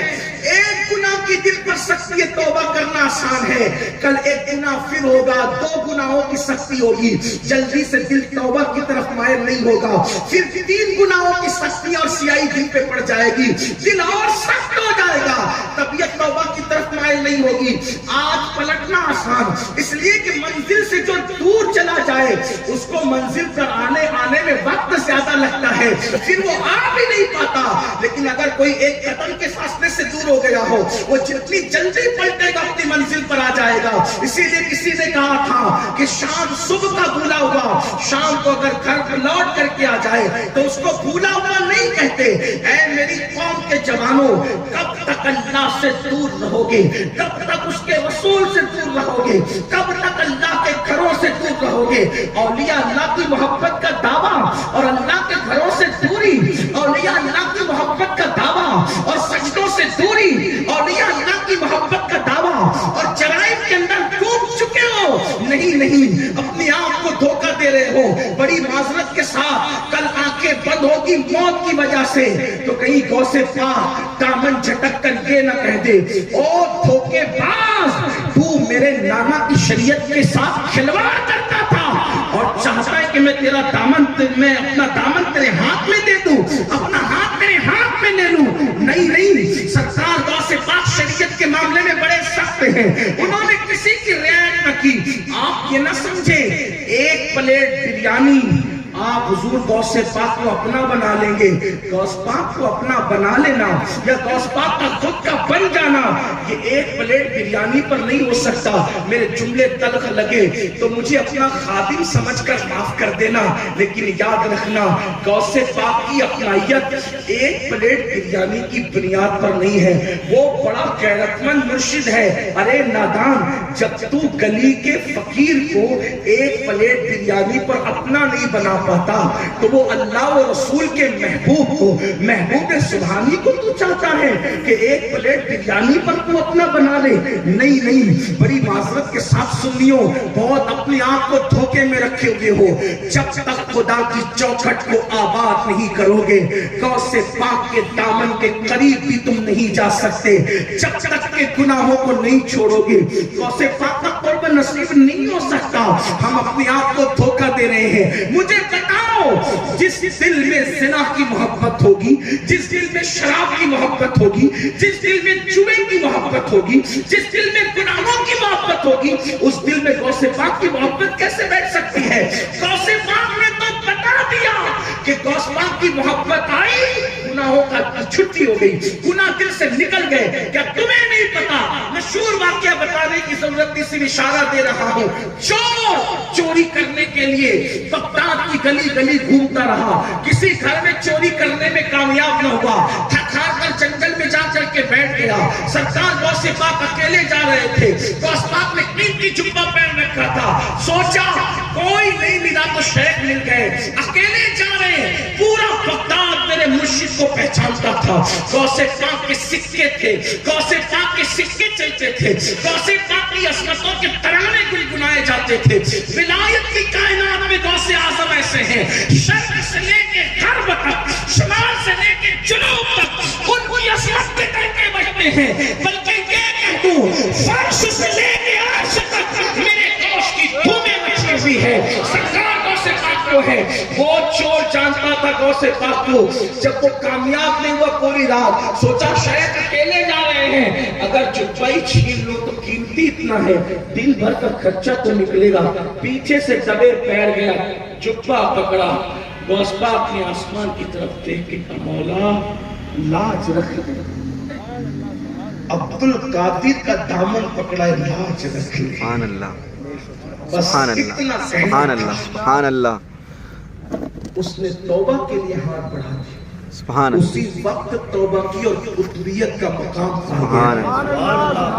ایک گناہ کی دل پر سختی ہے، توبہ کرنا آسان ہے. کل ایک گناہ پھر ہوگا، دو گناہوں کی سختی ہوگی، جلدی سے دل توبہ کی طرف مائل نہیں ہوگا. پھر تین گناہوں کی سختی اور سیاہی دل پہ پڑ جائے گی، دل اور سخت ہو جائے گا، طبیعت توبہ کی طرف مائل نہیں ہوگی. آج پلٹنا آسان اس لیے کہ منزل سے جو دور چلا جائے اس کو منزل پر آنے میں وقت زیادہ لگتا ہے، پھر وہ آ بھی نہیں پاتا. لیکن اگر کوئی ایک قدم کے فاصلے سے دور ہو گیا ہو وہ جتنی جلدی پلٹے گا اپنی منزل پر آ جائے گا. اسی لیے کسی نے کہا تھا کہ شام صبح کا بھولا ہوا شام کو اگر گھر پر لوٹ کر کے آ جائے تو اس کو بھولا ہوا نہیں کہتے. اے میری قوم کے جوانوں، کب تک اللہ سے دور رہو گے؟ کب تک اس کے رسول سے دور رہو گے؟ کب تک اللہ کے گھروں سے دور رہو گے؟ اولیاء اللہ کی محبت کا دعویٰ اور اللہ کے گھروں سے دوری، اولیاء اللہ کی محبت کا دعویٰ اور سجدوں سے دوری، اولیاء اللہ کی محبت کا دعویٰ اور جرائم کے اندر ڈوب چکے ہو. نہیں، اپنی آپ کو دھوکہ دے رہے ہو. بڑی معذرت کے ساتھ کل آنکھیں بند ہوگی موت کی وجہ سے تو کہیں غوث پاک دامن جھٹک کر یہ نہ کہہ دے او دھوکے باز، تو میرے نانا کی شریعت کے ساتھ کھلواڑ کرتا تھا اور چاہتا ہے کہ میں تیرا دامن، میں اپنا دامن تیرے ہاتھ میں دے دوں، اپنا ہاتھ تیرے ہاتھ میں لے لوں. نہیں، سرکار غوث پاک شریعت کے معاملے میں بڑے سخت ہیں، انہوں نے کسی کی رعایت نہ کی. آپ یہ نہ سمجھے ایک پلیٹ بریانی آپ حضور غوث پاک کو اپنا بنا لیں گے، غوث پاک کو اپنا بنا لینا یا غوث پاک کا خود کا بن جانا یہ ایک پلیٹ بریانی پر نہیں ہو سکتا. میرے جملے تلخ لگے تو مجھے اپنا خادم سمجھ کر معاف کر دینا، لیکن یاد رکھنا غوث پاک کی اپنائیت ایک پلیٹ بریانی کی بنیاد پر نہیں ہے. وہ بڑا غیرت مند مرشد ہے. ارے نادان، جب تو گلی کے فقیر کو ایک پلیٹ بریانی پر اپنا نہیں بنا پاتا تو وہ اللہ و رسول کے محبوب کو، محبوب سبحانی کو تو چاہتا ہے کہ ایک پلیٹ بریانی پر تو اپنا بنا لے. نہیں، بڑی معذرت کے ساتھ سنیو، بہت اپنے آپ کو دھوکے میں رکھے ہوئے ہو. جب تک خدا کی چوکھٹ کو آباد نہیں کرو گے غوث پاک کے دامن کے قریب بھی تم نہیں جا سکتے. جب تک کے گناہوں کو نہیں چھوڑو گے غوث پاک کا قرب نصیب نہیں ہو سکتا. ہم اپنے آپ کو دھوکہ دے رہے ہیں. مجھے بتاؤ، جس دل میں زنا کی محبت ہوگی، جس دل میں شراب کی محبت ہوگی، جس دل میں جوے کی محبت ہوگی، جس دل میں گناہوں کی محبت ہوگی، اس دل میں غوث پاک کی محبت کیسے بیٹھ سکتی ہے؟ غوث پاک نے تو بتا دیا کہ غوث پاک کی محبت آئی، گناہوں کا چھٹی ہو گئی، گناہ دل سے نکل گئے. کیا تمہیں نہیں پتا؟ مشہور واقعہ بتانے کی ضرورت نہیں، صرف اشارہ دے رہا ہوں. چور چوری کرنے کے لیے بغداد کی گلی گلی گھومتا رہا، کسی گھر میں چوری کرنے میں کامیاب نہ ہوا، تھک ہار کر جنگل میں جا کر کے بیٹھ گیا. سرکار غوث پاک اکیلے جا رہے تھے، غوث پاک نے قیمتی جبہ پہن رکھا تھا، سوچا کوئی نہیں ملا تو شیخ مل گئے، اکیلے جا رہے ہیں. پورا بغداد میرے مرشد کو پہچانتا تھا. غوث پاک کے سکے تھے، غوث پاک کے سکے چلتے تھے، غوث پاک کی عظمتوں کے ترانے گنگنائے جاتے تھے. ولایت کی کائنات میں غوث اعظم ایسے ہیں، شرق سے لے کے غرب تک، شمال سے لے کے جنوب تک ان کی عظمت کے ڈنکے بجتے ہیں. بلکہ یہ کہہ دوں فرش سے لے کے عرش تک میرے گوشت کی دھومیں مچی ہوئی ہے. سرکار غوث پاک کو ہے. وہ چور جانتا تھا غوث پاک کو. جب وہ کامیاب نہیں ہوا پوری رات سوچا شاید اکیلے جا رہے ہیں، اگر جبہ ہی چھین لو تو قیمتی اتنا ہے، دل بھر کا خرچہ تو نکلے گا. پیچھے سے دبے پیر گیا، جبہ پکڑا. غوث پاک نے آسمان کی طرف دیکھ کے کہا مولا لاج رکھ لے. عبد القادر کا دامن پکڑا ہے، لاج رکھ لے. سبحان اللہ بس سبحان اللہ اتنا سبحان اللہ سبحان اللہ. اس نے توبہ کے لیے ہاتھ بڑھا دیا. سبحان اللہ اسی وقت توبہ کی اور قطبیت کا مقام پا سبحان گیا.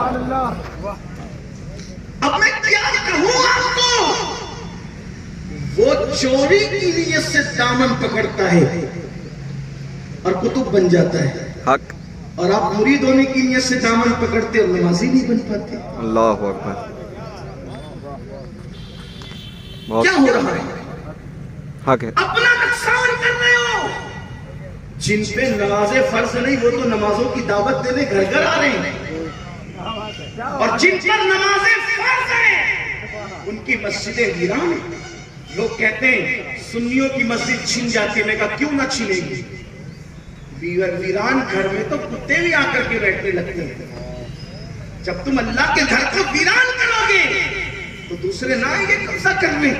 اللہ. اب میں کیا کہوں آپ کو؟ وہ چوری کی نیت سے دامن پکڑتا ہے اور قطب بن جاتا ہے، حق. اور آپ مرید ہونے کی نیت سے دامن پکڑتے اور نمازی نہیں بن پاتے. اللہ اکبر. کیا ہو رہا ہے؟ حق ہے. اپنا نقصان کر رہے ہو. جن پہ نمازیں فرض نہیں وہ تو نمازوں کی دعوت دینے گھر گھر آ رہے ہیں، اور جن پر نمازیں فرض ہیں ان کی مسجدیں ویران ہیں. لوگ کہتے ہیں سنیوں کی مسجد چھن جاتی ہے. میں کہا کیوں نہ چھنے گی؟ ویران گھر میں تو کتے بھی آ کر کے بیٹھنے لگتے ہیں. جب تم اللہ کے گھر کو ویران کرو گے تو دوسرے نہ آئیں گے قبضہ کرنے.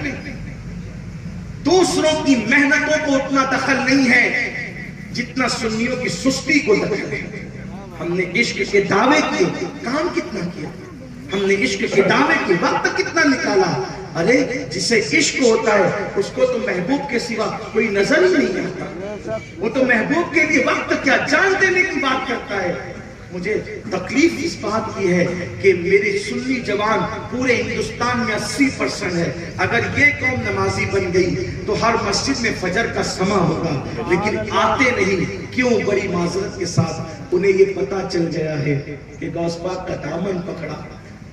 دوسروں کی محنتوں کو اتنا دخل نہیں ہے جتنا سنیوں کی سستی کو دخل ہے. ہم نے عشق کے دعوے کیے، کام کتنا کیا؟ ہم نے عشق کے دعوے کی وقت کتنا نکالا؟ ارے جسے عشق ہوتا ہے اس کو تو محبوب کے سوا کوئی نظر ہی نہیں آتا. وہ تو محبوب کے لیے وقت کیا جان دینے کی بات کرتا ہے. مجھے تکلیف اس بات کی ہے کہ میری سنی جوان پورے ہندوستان میں 80% ہے. اگر یہ قوم نمازی بن گئی تو ہر مسجد میں فجر کا سما ہوگا، لیکن آتے نہیں. کیوں؟ بڑی معذرت کے ساتھ انہیں یہ پتا چل گیا ہے کہ غوث پاک کا دامن پکڑا،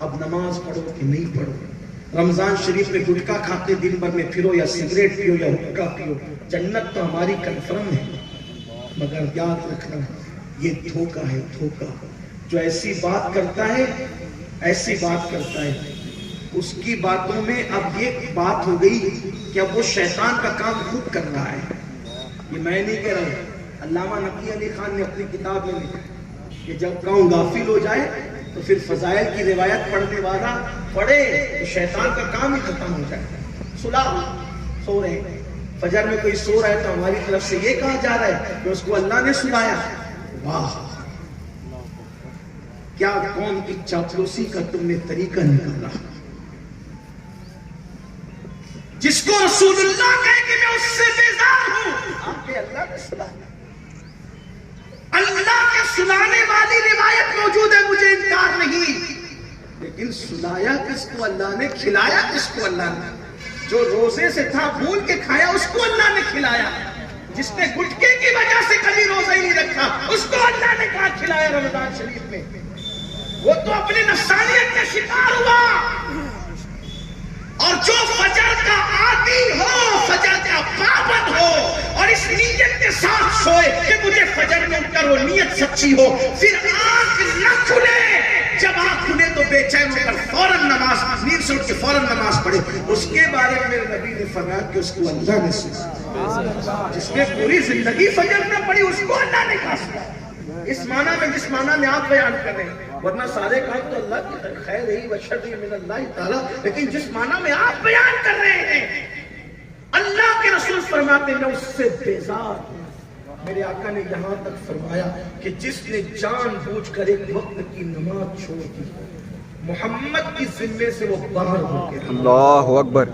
اب نماز پڑھو کہ نہیں پڑھو. رمضان شریف میں گٹکا کھاتے دن بھر میں پھرو یا سگریٹ پیو یا حقہ پیو، جنت تو ہماری کنفرم ہے. مگر یاد رکھنا یہ دھوکہ ہے، دھوکہ. جو ایسی بات کرتا ہے ایسی بات کرتا ہے، اس کی باتوں میں اب یہ بات ہو گئی کہ اب وہ شیطان کا کام خود کر رہا ہے. یہ میں نہیں کہہ رہا ہوں، علامہ نقی علی خان نے اپنی کتاب میں لکھا کہ جب قوم غافل ہو جائے تو پھر فضائل کی روایت پڑھنے والا پڑھے تو شیطان کا کام ہی ختم ہو جائے. سلا سو رہے ہیں، فجر میں کوئی سو رہا ہے تو ہماری طرف سے یہ کہا جا رہا ہے کہ اس کو اللہ نے سلایا. واہ، کیا قوم کی چاپلوسی کا تم نے طریقہ نکالا. جس کو رسول اللہ کہے کہ میں اس سے بیزار ہوں، آپ کے اللہ نے سلایا. اللہ کے سلانے والی روایت موجود ہے، مجھے انکار نہیں، لیکن سلایا کس کو اللہ نے، کھلایا کس کو اللہ نے؟ جو روزے سے تھا بھول کے کھایا اس کو اللہ نے کھلایا. جس نے گٹکے کی وجہ سے کبھی روزہ ہی نہیں رکھا اس کو اللہ نے کہا کھلایا رمضان شریف میں. وہ تو اپنی نفسانیت کا شکار ہوا. اور جو فجر کا عادی ہو، فجر کا پابند ہو اور اس نیت کے ساتھ سوئے کہ مجھے فجر میں اٹھ کر وہ نیت سچی ہو، پھر آنکھ نہ کھلے. جب آنکھ کھلے تو بے چین ہو کر فوراً نماز، نیند سے اٹھ کے فوراً نماز پڑھے. اس کے بارے میں میرے نبی نے فرمایا کہ اس کو اللہ نے سنا. جس نے پوری زندگی فجر نہ پڑھی اس کو اللہ نے کہا سنا. اس معنی میں جس معنی میں آپ بیان کر رہے ہیں، ورنہ سارے کام تو اللہ کی خیر ہی و شر من اللہ تعالی، لیکن جس معنی میں آپ بیان کر رہے ہیں اللہ کے رسول فرماتے ہیں اس سے بیزار ہوں. میرے آقا نے یہاں تک فرمایا کہ جس نے جان بوجھ کر ایک وقت کی نماز چھوڑ دی محمد کی ذمے سے وہ باہر ہو گیا. اللہ اکبر.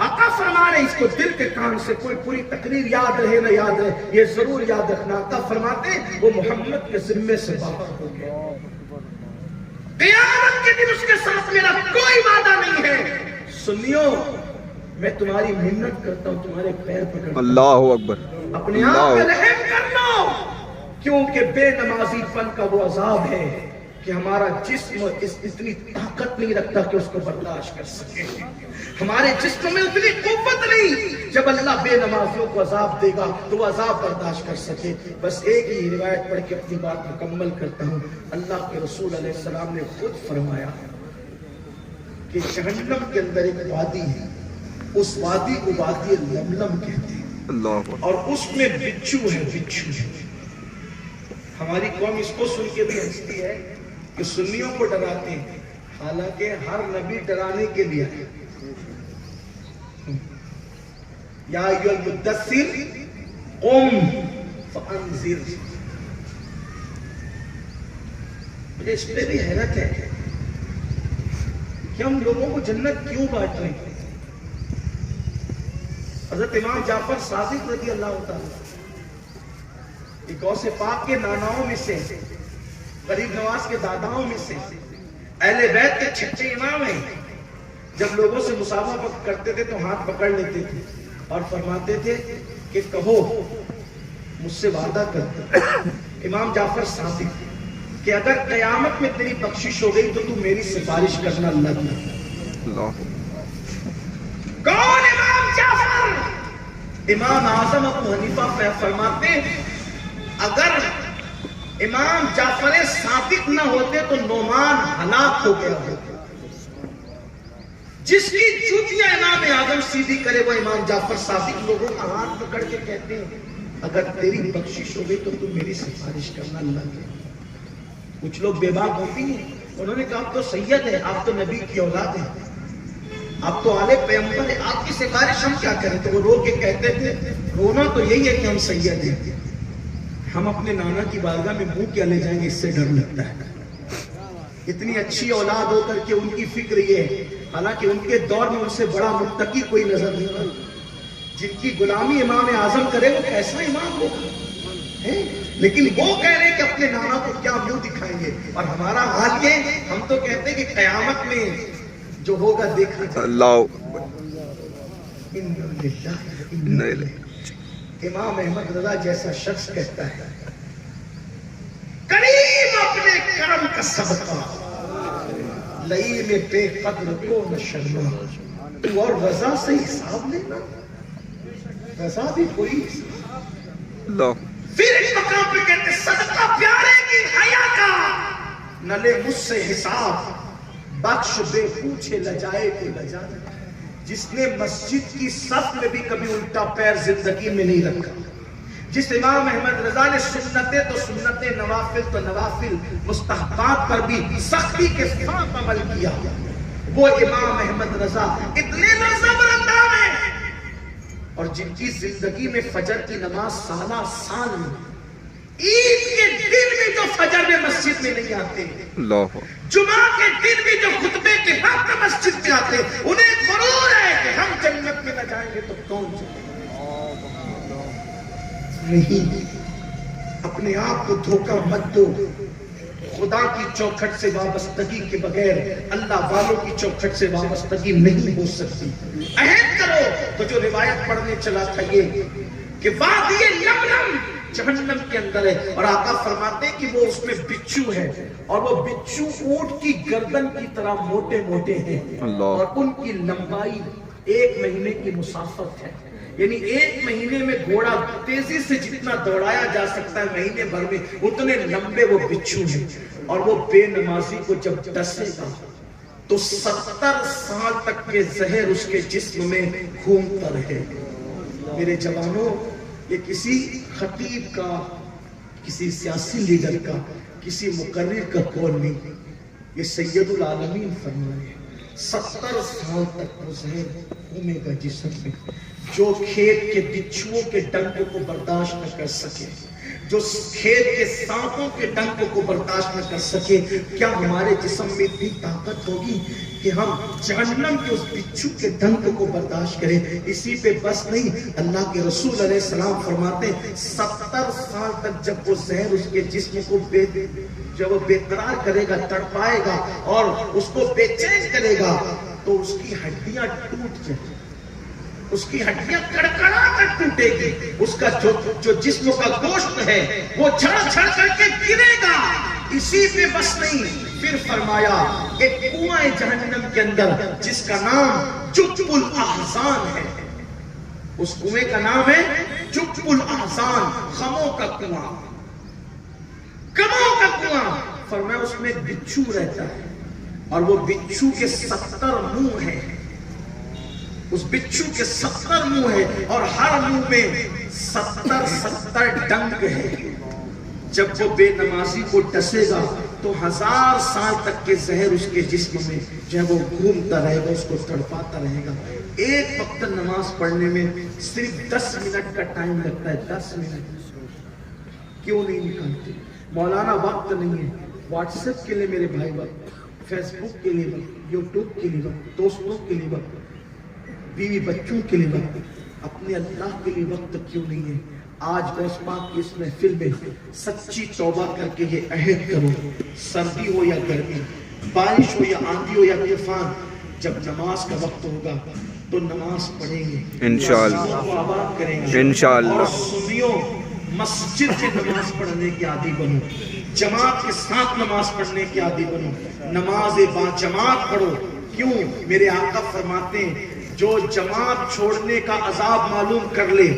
آقا فرما رہے اس کو دل کے کان سے کوئی پوری تقریر یاد رہے نہ یاد رہے یہ ضرور یاد رکھنا. آقا فرماتے وہ محمد کے ذمے سے باہر ہو گیا. قیامت کے دن اس کے ساتھ میرا کوئی وعدہ نہیں ہے. سنیو میں تمہاری منت کرتا ہوں تمہارے پیر پکڑ. اللہ اکبر. اپنے آپ پہ رحم کر لو کیونکہ بے نمازی پن کا وہ عذاب ہے کہ ہمارا جسم اتنی طاقت نہیں رکھتا کہ اس کو برداشت کر سکے. ہمارے جسم میں اتنی قوت نہیں جب اللہ بے نمازیوں کو عذاب دے گا تو وہ عذاب برداشت کر سکے. بس ایک ہی روایت پڑھ کے اپنی بات مکمل کرتا ہوں. اللہ کے رسول علیہ السلام نے خود فرمایا کہ جہنم کے اندر ایک وادی ہے, اس وادی کو وادی لملم کہتے ہیں. اللہ. اور اس میں بچھو ہے. بچھو ہماری قوم اس کو سن کے بھی ہنستی ہے کہ سنیوں کو ڈراتے ہیں, حالانکہ ہر نبی ڈرانے کے لیے ہے. یا ایھا المدثر قم فانذر. مجھے اس پہ بھی حیرت ہے کہ ہم لوگوں کو جنت کیوں بانٹ رہے ہیں. حضرت امام جعفر صادق رضی اللہ تعالیٰ غوث پاک کے ناناؤں میں سے, غریب نواز کے داداؤں میں سے, اہل بیت کے چھٹے امام ہیں. جب لوگوں سے مصافحہ کرتے تھے تو ہاتھ پکڑ لیتے تھے اور فرماتے تھے کہ کہو مجھ سے وعدہ کرتے امام جعفر صادق کہ اگر قیامت میں تیری بخشش ہو گئی تو تو میری سفارش کرنا لگنا. کون امام جعفر؟ امام اعظم ابو حنیفہ فرماتے اگر امام جعفر صادق نہ ہوتے تو نعمان ہلاک ہو گیا ہوتا. جس کی جوتیاں امام اعظم سیدھی کرے وہ امام جعفر صادق. لوگوں کا ہاتھ پکڑ کے کہتے ہیں اگر تیری بخشش ہو گئی تو تم میری سفارش کرنا لگے. کچھ لوگ بے باک ہوتی ہیں, انہوں نے کہا آپ تو سید ہیں, آپ تو نبی کی اولاد ہیں, آپ تو آلے پیغمبر ہیں, آپ کی سفارش ہم کیا کریں. تو وہ رو کے کہتے تھے رونا تو یہی ہے کہ ہم سید ہیں, ہم اپنے نانا کی بارگاہ میں منہ کیا لے جائیں گے, اس سے ڈر لگتا ہے. اتنی اچھی اولاد ہو کر کے ان کی فکر یہ ہے, حالانکہ ان کے دور میں ان سے بڑا متقی کوئی نظر نہیں آتا. جن کی غلامی امام اعظم کرے وہ کیسا امام ہوگا, لیکن وہ کہہ رہے کہ اپنے نانا کو کیا منہ دکھائیں گے. اور ہمارا حال یہ, ہم تو کہتے ہیں کہ قیامت میں جو ہوگا دیکھا جائے. اللہ. امام احمد رضا جیسا شخص کہتا ہے کریم اپنے کرم کا صدقہ لئی میں بے قدر کو نہ شرما. تو اور رضا سے حساب لینا, رضا بھی کوئی اللہ. پھر ایک مقام پہ کہتے صدقہ پیارے کی حیا کا نہ لے مجھ سے حساب, بخش بے پوچھے لجائے کو لجا. جس نے مسجد کی صف میں بھی کبھی الٹا پیر زندگی میں نہیں رکھا, جس امام احمد رضا نے سنتیں تو سنتیں, نوافل تو نوافل, مستحبات پر بھی سختی کے ساتھ عمل کیا, وہ امام احمد رضا اتنے نظم انداز ہیں. اور جن کی زندگی میں فجر کی نماز سالہ سال, عید کے دن بھی جو فجر میں مسجد میں نہیں آتے, اللہ. جمعہ کے دن بھی جو خطبے کے وقت مسجد میں آتے, انہیں غرور ہے کہ ہم جنت میں نہ جائیں گے تو کون جائے. نہیں, اپنے آپ کو دھوکہ مت دو. خدا کی چوکھٹ سے وابستگی کے بغیر اللہ والوں کی چوکھٹ سے وابستگی نہیں ہو سکتی. عہد کرو. تو جو روایت پڑھنے چلا تھا یہ کہ وادی لملم جہنم کے اندر ہے, اور آقا فرماتے کہ وہ اس میں بچھو ہے, اور وہ بچھو اونٹ کی گردن کی طرح موٹے موٹے ہیں, اور ان کی لمبائی 1 مہینے کی مسافت ہے. یعنی 1 مہینے میں گھوڑا تیزی سے جتنا دوڑایا جا سکتا ہے مہینے بھر میں اتنے لمبے وہ بچھو ہیں. اور وہ بے نمازی کو جب ڈسے گا تو 70 سال تک کے زہر اس کے جسم میں گھومتا رہے. میرے جوانوں, یہ کسی خطیب کا, کسی سیاسی لیڈر کا, کسی مقرر کا قول نہیں, یہ سید العالمین فرما رہے ہیں. 70 سال تک وہ زہر گھومے گا جسم میں. جو کھیت کے بچھوؤں کے ڈنک کو برداشت نہ کر سکے, جو کھیت کے سانپوں کے ڈنک کو برداشت نہ کر سکے، کیا ہمارے جسم میں اتنی طاقت ہوگی کہ ہم جہنم کے اس بچھو کے ڈنک کو برداشت کریں؟ اسی پہ بس نہیں، اللہ کے رسول علیہ السلام فرماتے ہیں 70 سال تک جب وہ زہر اس کے جسم کو جب وہ بے قرار کرے گا، تڑپائے گا اور اس کو بے چین کرے گا، تو اس کی ہڈیاں ٹوٹ جائیں، اس کی ہڈیاں کڑکڑا کر ٹوٹے گی، اس کا جو جسم کا گوشت ہے وہ جھڑ جھڑ کر کے گرے گا۔ اسی پہ بس نہیں، پھر فرمایا ایک کنواں جہنم کے اندر جس کا نام جب الاحزان ہے، اس کنویں کا نام ہے جب الاحزان، غموں کا کنواں، غموں کا کنواں۔ فرمایا اس میں بچھو رہتا ہے اور وہ بچھو کے 70 منہ ہیں، اس بچھو کے 70 منہ ہے اور ہر منہ میں 70 ڈنک ہے۔ جب وہ بے نمازی کو ڈسے گا تو 1000 سال تک کے زہر اس کے جسم میں جو ہے وہ گھومتا رہے گا، اس کو تڑپاتا رہے گا۔ ایک وقت نماز پڑھنے میں صرف 10 منٹ کا ٹائم لگتا ہے، 10 منٹ کیوں نہیں نکالتے؟ مولانا وقت نہیں ہے، واٹس ایپ کے لیے میرے بھائی وقت، فیس بک کے لیے وقت، یوٹیوب کے لیے وقت، دوستوں کے لیے وقت، بیوی بچوں کے لیے وقت، اپنے اللہ کے لیے وقت کیوں نہیں ہے؟ آج غوث پاک کی اس محفل میں سچی توبہ کر کے یہ عہد کرو، سردی ہو یا گرمی، بارش ہو یا آندھی ہو یا طوفان، جب نماز کا وقت ہوگا تو نماز پڑھیں گے، انشاءاللہ کو آباد کریں گے، انشاءاللہ۔ اور سنیو، مسجد میں نماز پڑھنے کے عادی بنو، جماعت کے ساتھ نماز پڑھنے کے عادی بنو، نماز با جماعت پڑھو۔ کیوں؟ میرے آقا فرماتے ہیں جو جماعت چھوڑنے کا عذاب معلوم کر لے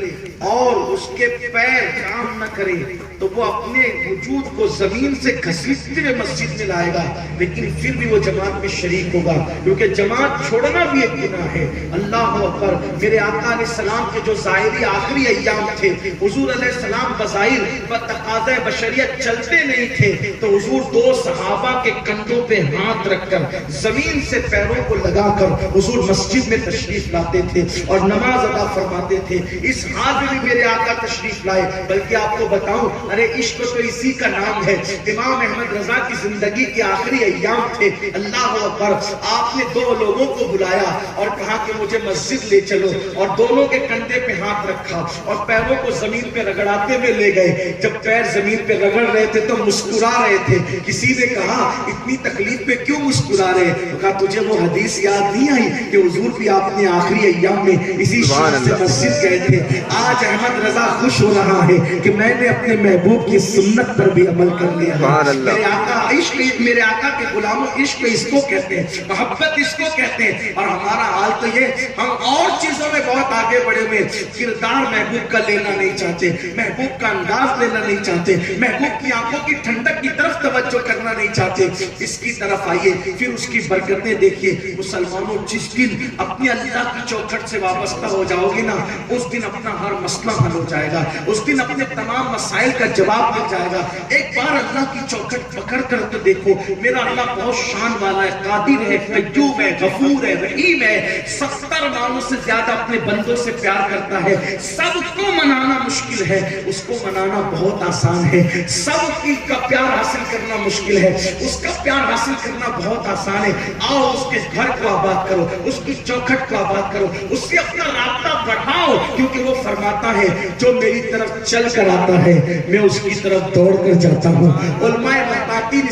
اور اس کے پیر کام نہ کرے تو وہ اپنے وجود کو زمین سے گھسیٹتے ہوئے مسجد میں لائے گا، لیکن پھر بھی وہ جماعت میں شریک ہوگا، کیونکہ جماعت چھوڑنا بھی ایک گناہ ہے۔ اللہ اکبر۔ میرے آقا علیہ السلام کے جو ظاہری آخری ایام تھے، حضور علیہ السلام بظاہر بتقاضۂ بشریت چلتے نہیں تھے، تو حضور 2 صحابہ کے کندھوں پہ ہاتھ رکھ کر زمین سے پیروں کو لگا کر حضور مسجد میں تشریف لاتے تھے اور نماز ادا فرماتے تھے۔ اس حال میں بھی میرے آقا تشریف لائے، بلکہ آپ کو بتاؤں، ارے عشق تو اسی کا نام ہے۔ امام احمد رضا کی زندگی کے آخری ایام تھے، اللہ اکبر۔ آپ نے 2 لوگوں کو بلایا اور کہا کہ مجھے مسجد لے چلو، اور دونوں کے کندھے پہ ہاتھ رکھا اور پیروں کو زمین پہ رگڑاتے ہوئے لے گئے۔ جب پیر زمین پہ رگڑ رہے تھے تو مسکرا رہے تھے۔ کسی نے کہا اتنی تکلیف میں کیوں مسکرا رہے؟ کہا تجھے وہ حدیث یاد نہیں آئی کہ حضور بھی آپ نے آخری ایام میں اسی شان سے مسجد گئے تھے؟ آج احمد رضا خوش ہو رہا ہے کہ میں نے اپنے محبوب کی سنت پر بھی عمل کر لیا ہے۔ میرے آقا عشق، میرے آقا کے غلاموں عشق اس کو کہتے ہیں، محبت اس کو کہتے ہیں۔ اور ہمارا حال تو یہ، ہم اور چیزوں میں بہت آگے بڑھے ہوئے، کردار محبوب کا لینا نہیں چاہتے، محبوب کا انداز لینا نہیں چاہتے، محبوب کی آنکھوں کی ٹھنڈک کی طرف توجہ کرنا نہیں چاہتے۔ اس کی طرف آئیے، پھر اس کی برکتیں دیکھیے۔ مسلمانوں، جس دن اپنی اللہ کی چوکھٹ سے وابستہ ہو جاؤ گے نا، اس دن اپنا ہر مسئلہ حل ہو جائے گا، اس دن اپنے تمام مسائل کا جواب مل جائے گا۔ ایک بار اللہ کی چوکھٹ پکڑ کر تو دیکھو، میرا اللہ بہت شان والا ہے، قادر ہے، قیوم ہے، غفور ہے، رحیم ہے، 70 ماہوں سے زیادہ اپنے بندوں سے پیار کرتا ہے۔ سب کو منانا مشکل ہے، اس کو منانا بہت آسان ہے۔ سب کا پیار حاصل کرنا مشکل ہے، اس کا پیار حاصل کرنا بہت آسان ہے۔ آؤ اس کے گھر کو آباد کرو، اس کی چوکھٹ کو آباد کرو، اس سے اپنا رابطہ بڑھاؤ، کیونکہ وہ فرماتا ہے جو میری طرف چل کر آتا ہے میں اس کی طرف دوڑ کر جاتا ہوں۔ علماء متعدد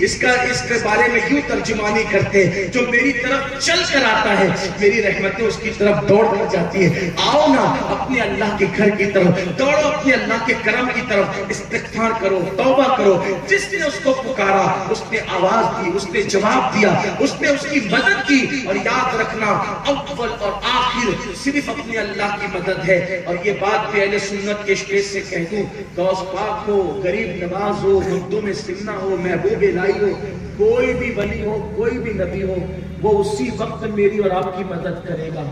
اس کے بارے میں یوں ترجمانی کرتے ہیں، جو میری طرف چل کر آتا ہے میری رحمتیں اس کی طرف دوڑ کر جاتی ہے۔ آؤ نا اپنے اللہ کے گھر کی طرف دوڑو، اپنے اللہ کے کرم کی طرف استغفار کرو، توبہ کرو۔ جس نے اس کو پکارا اس نے آواز دی، اس نے جواب دیا، اس نے اس کی مدد کی۔ اور یاد رکھنا، اول اور آخر صرف اپنے اللہ کی مدد ہے۔ اور یہ بات بھی اہل سنت کے اسٹیج سے کہہ دوں، غوث پاک ہو، غریب نواز ہو، مخدوم سنہ ہو، محبوب الہی ہو، کوئی بھی ولی ہو، کوئی بھی نبی ہو، وہ اسی وقت میری اور آپ کی مدد کرے گا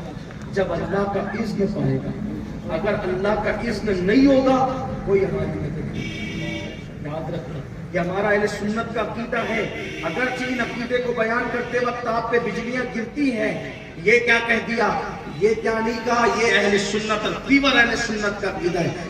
جب اللہ کا اذن پائے گا۔ اگر اللہ کا اذن نہیں ہوگا کوئی ہماری مدد نہیں۔ یاد رکھنا، یہ ہمارا اہل سنت کا عقیدہ ہے۔ اگرچہ ان عقیدے کو بیان کرتے وقت آپ پہ بجلیاں گرتی ہیں، یہ کیا کہہ دیا، یہ کیا نہیں کہا، یہ اہل سنت پیور اہل سنت کا عقیدہ ہے۔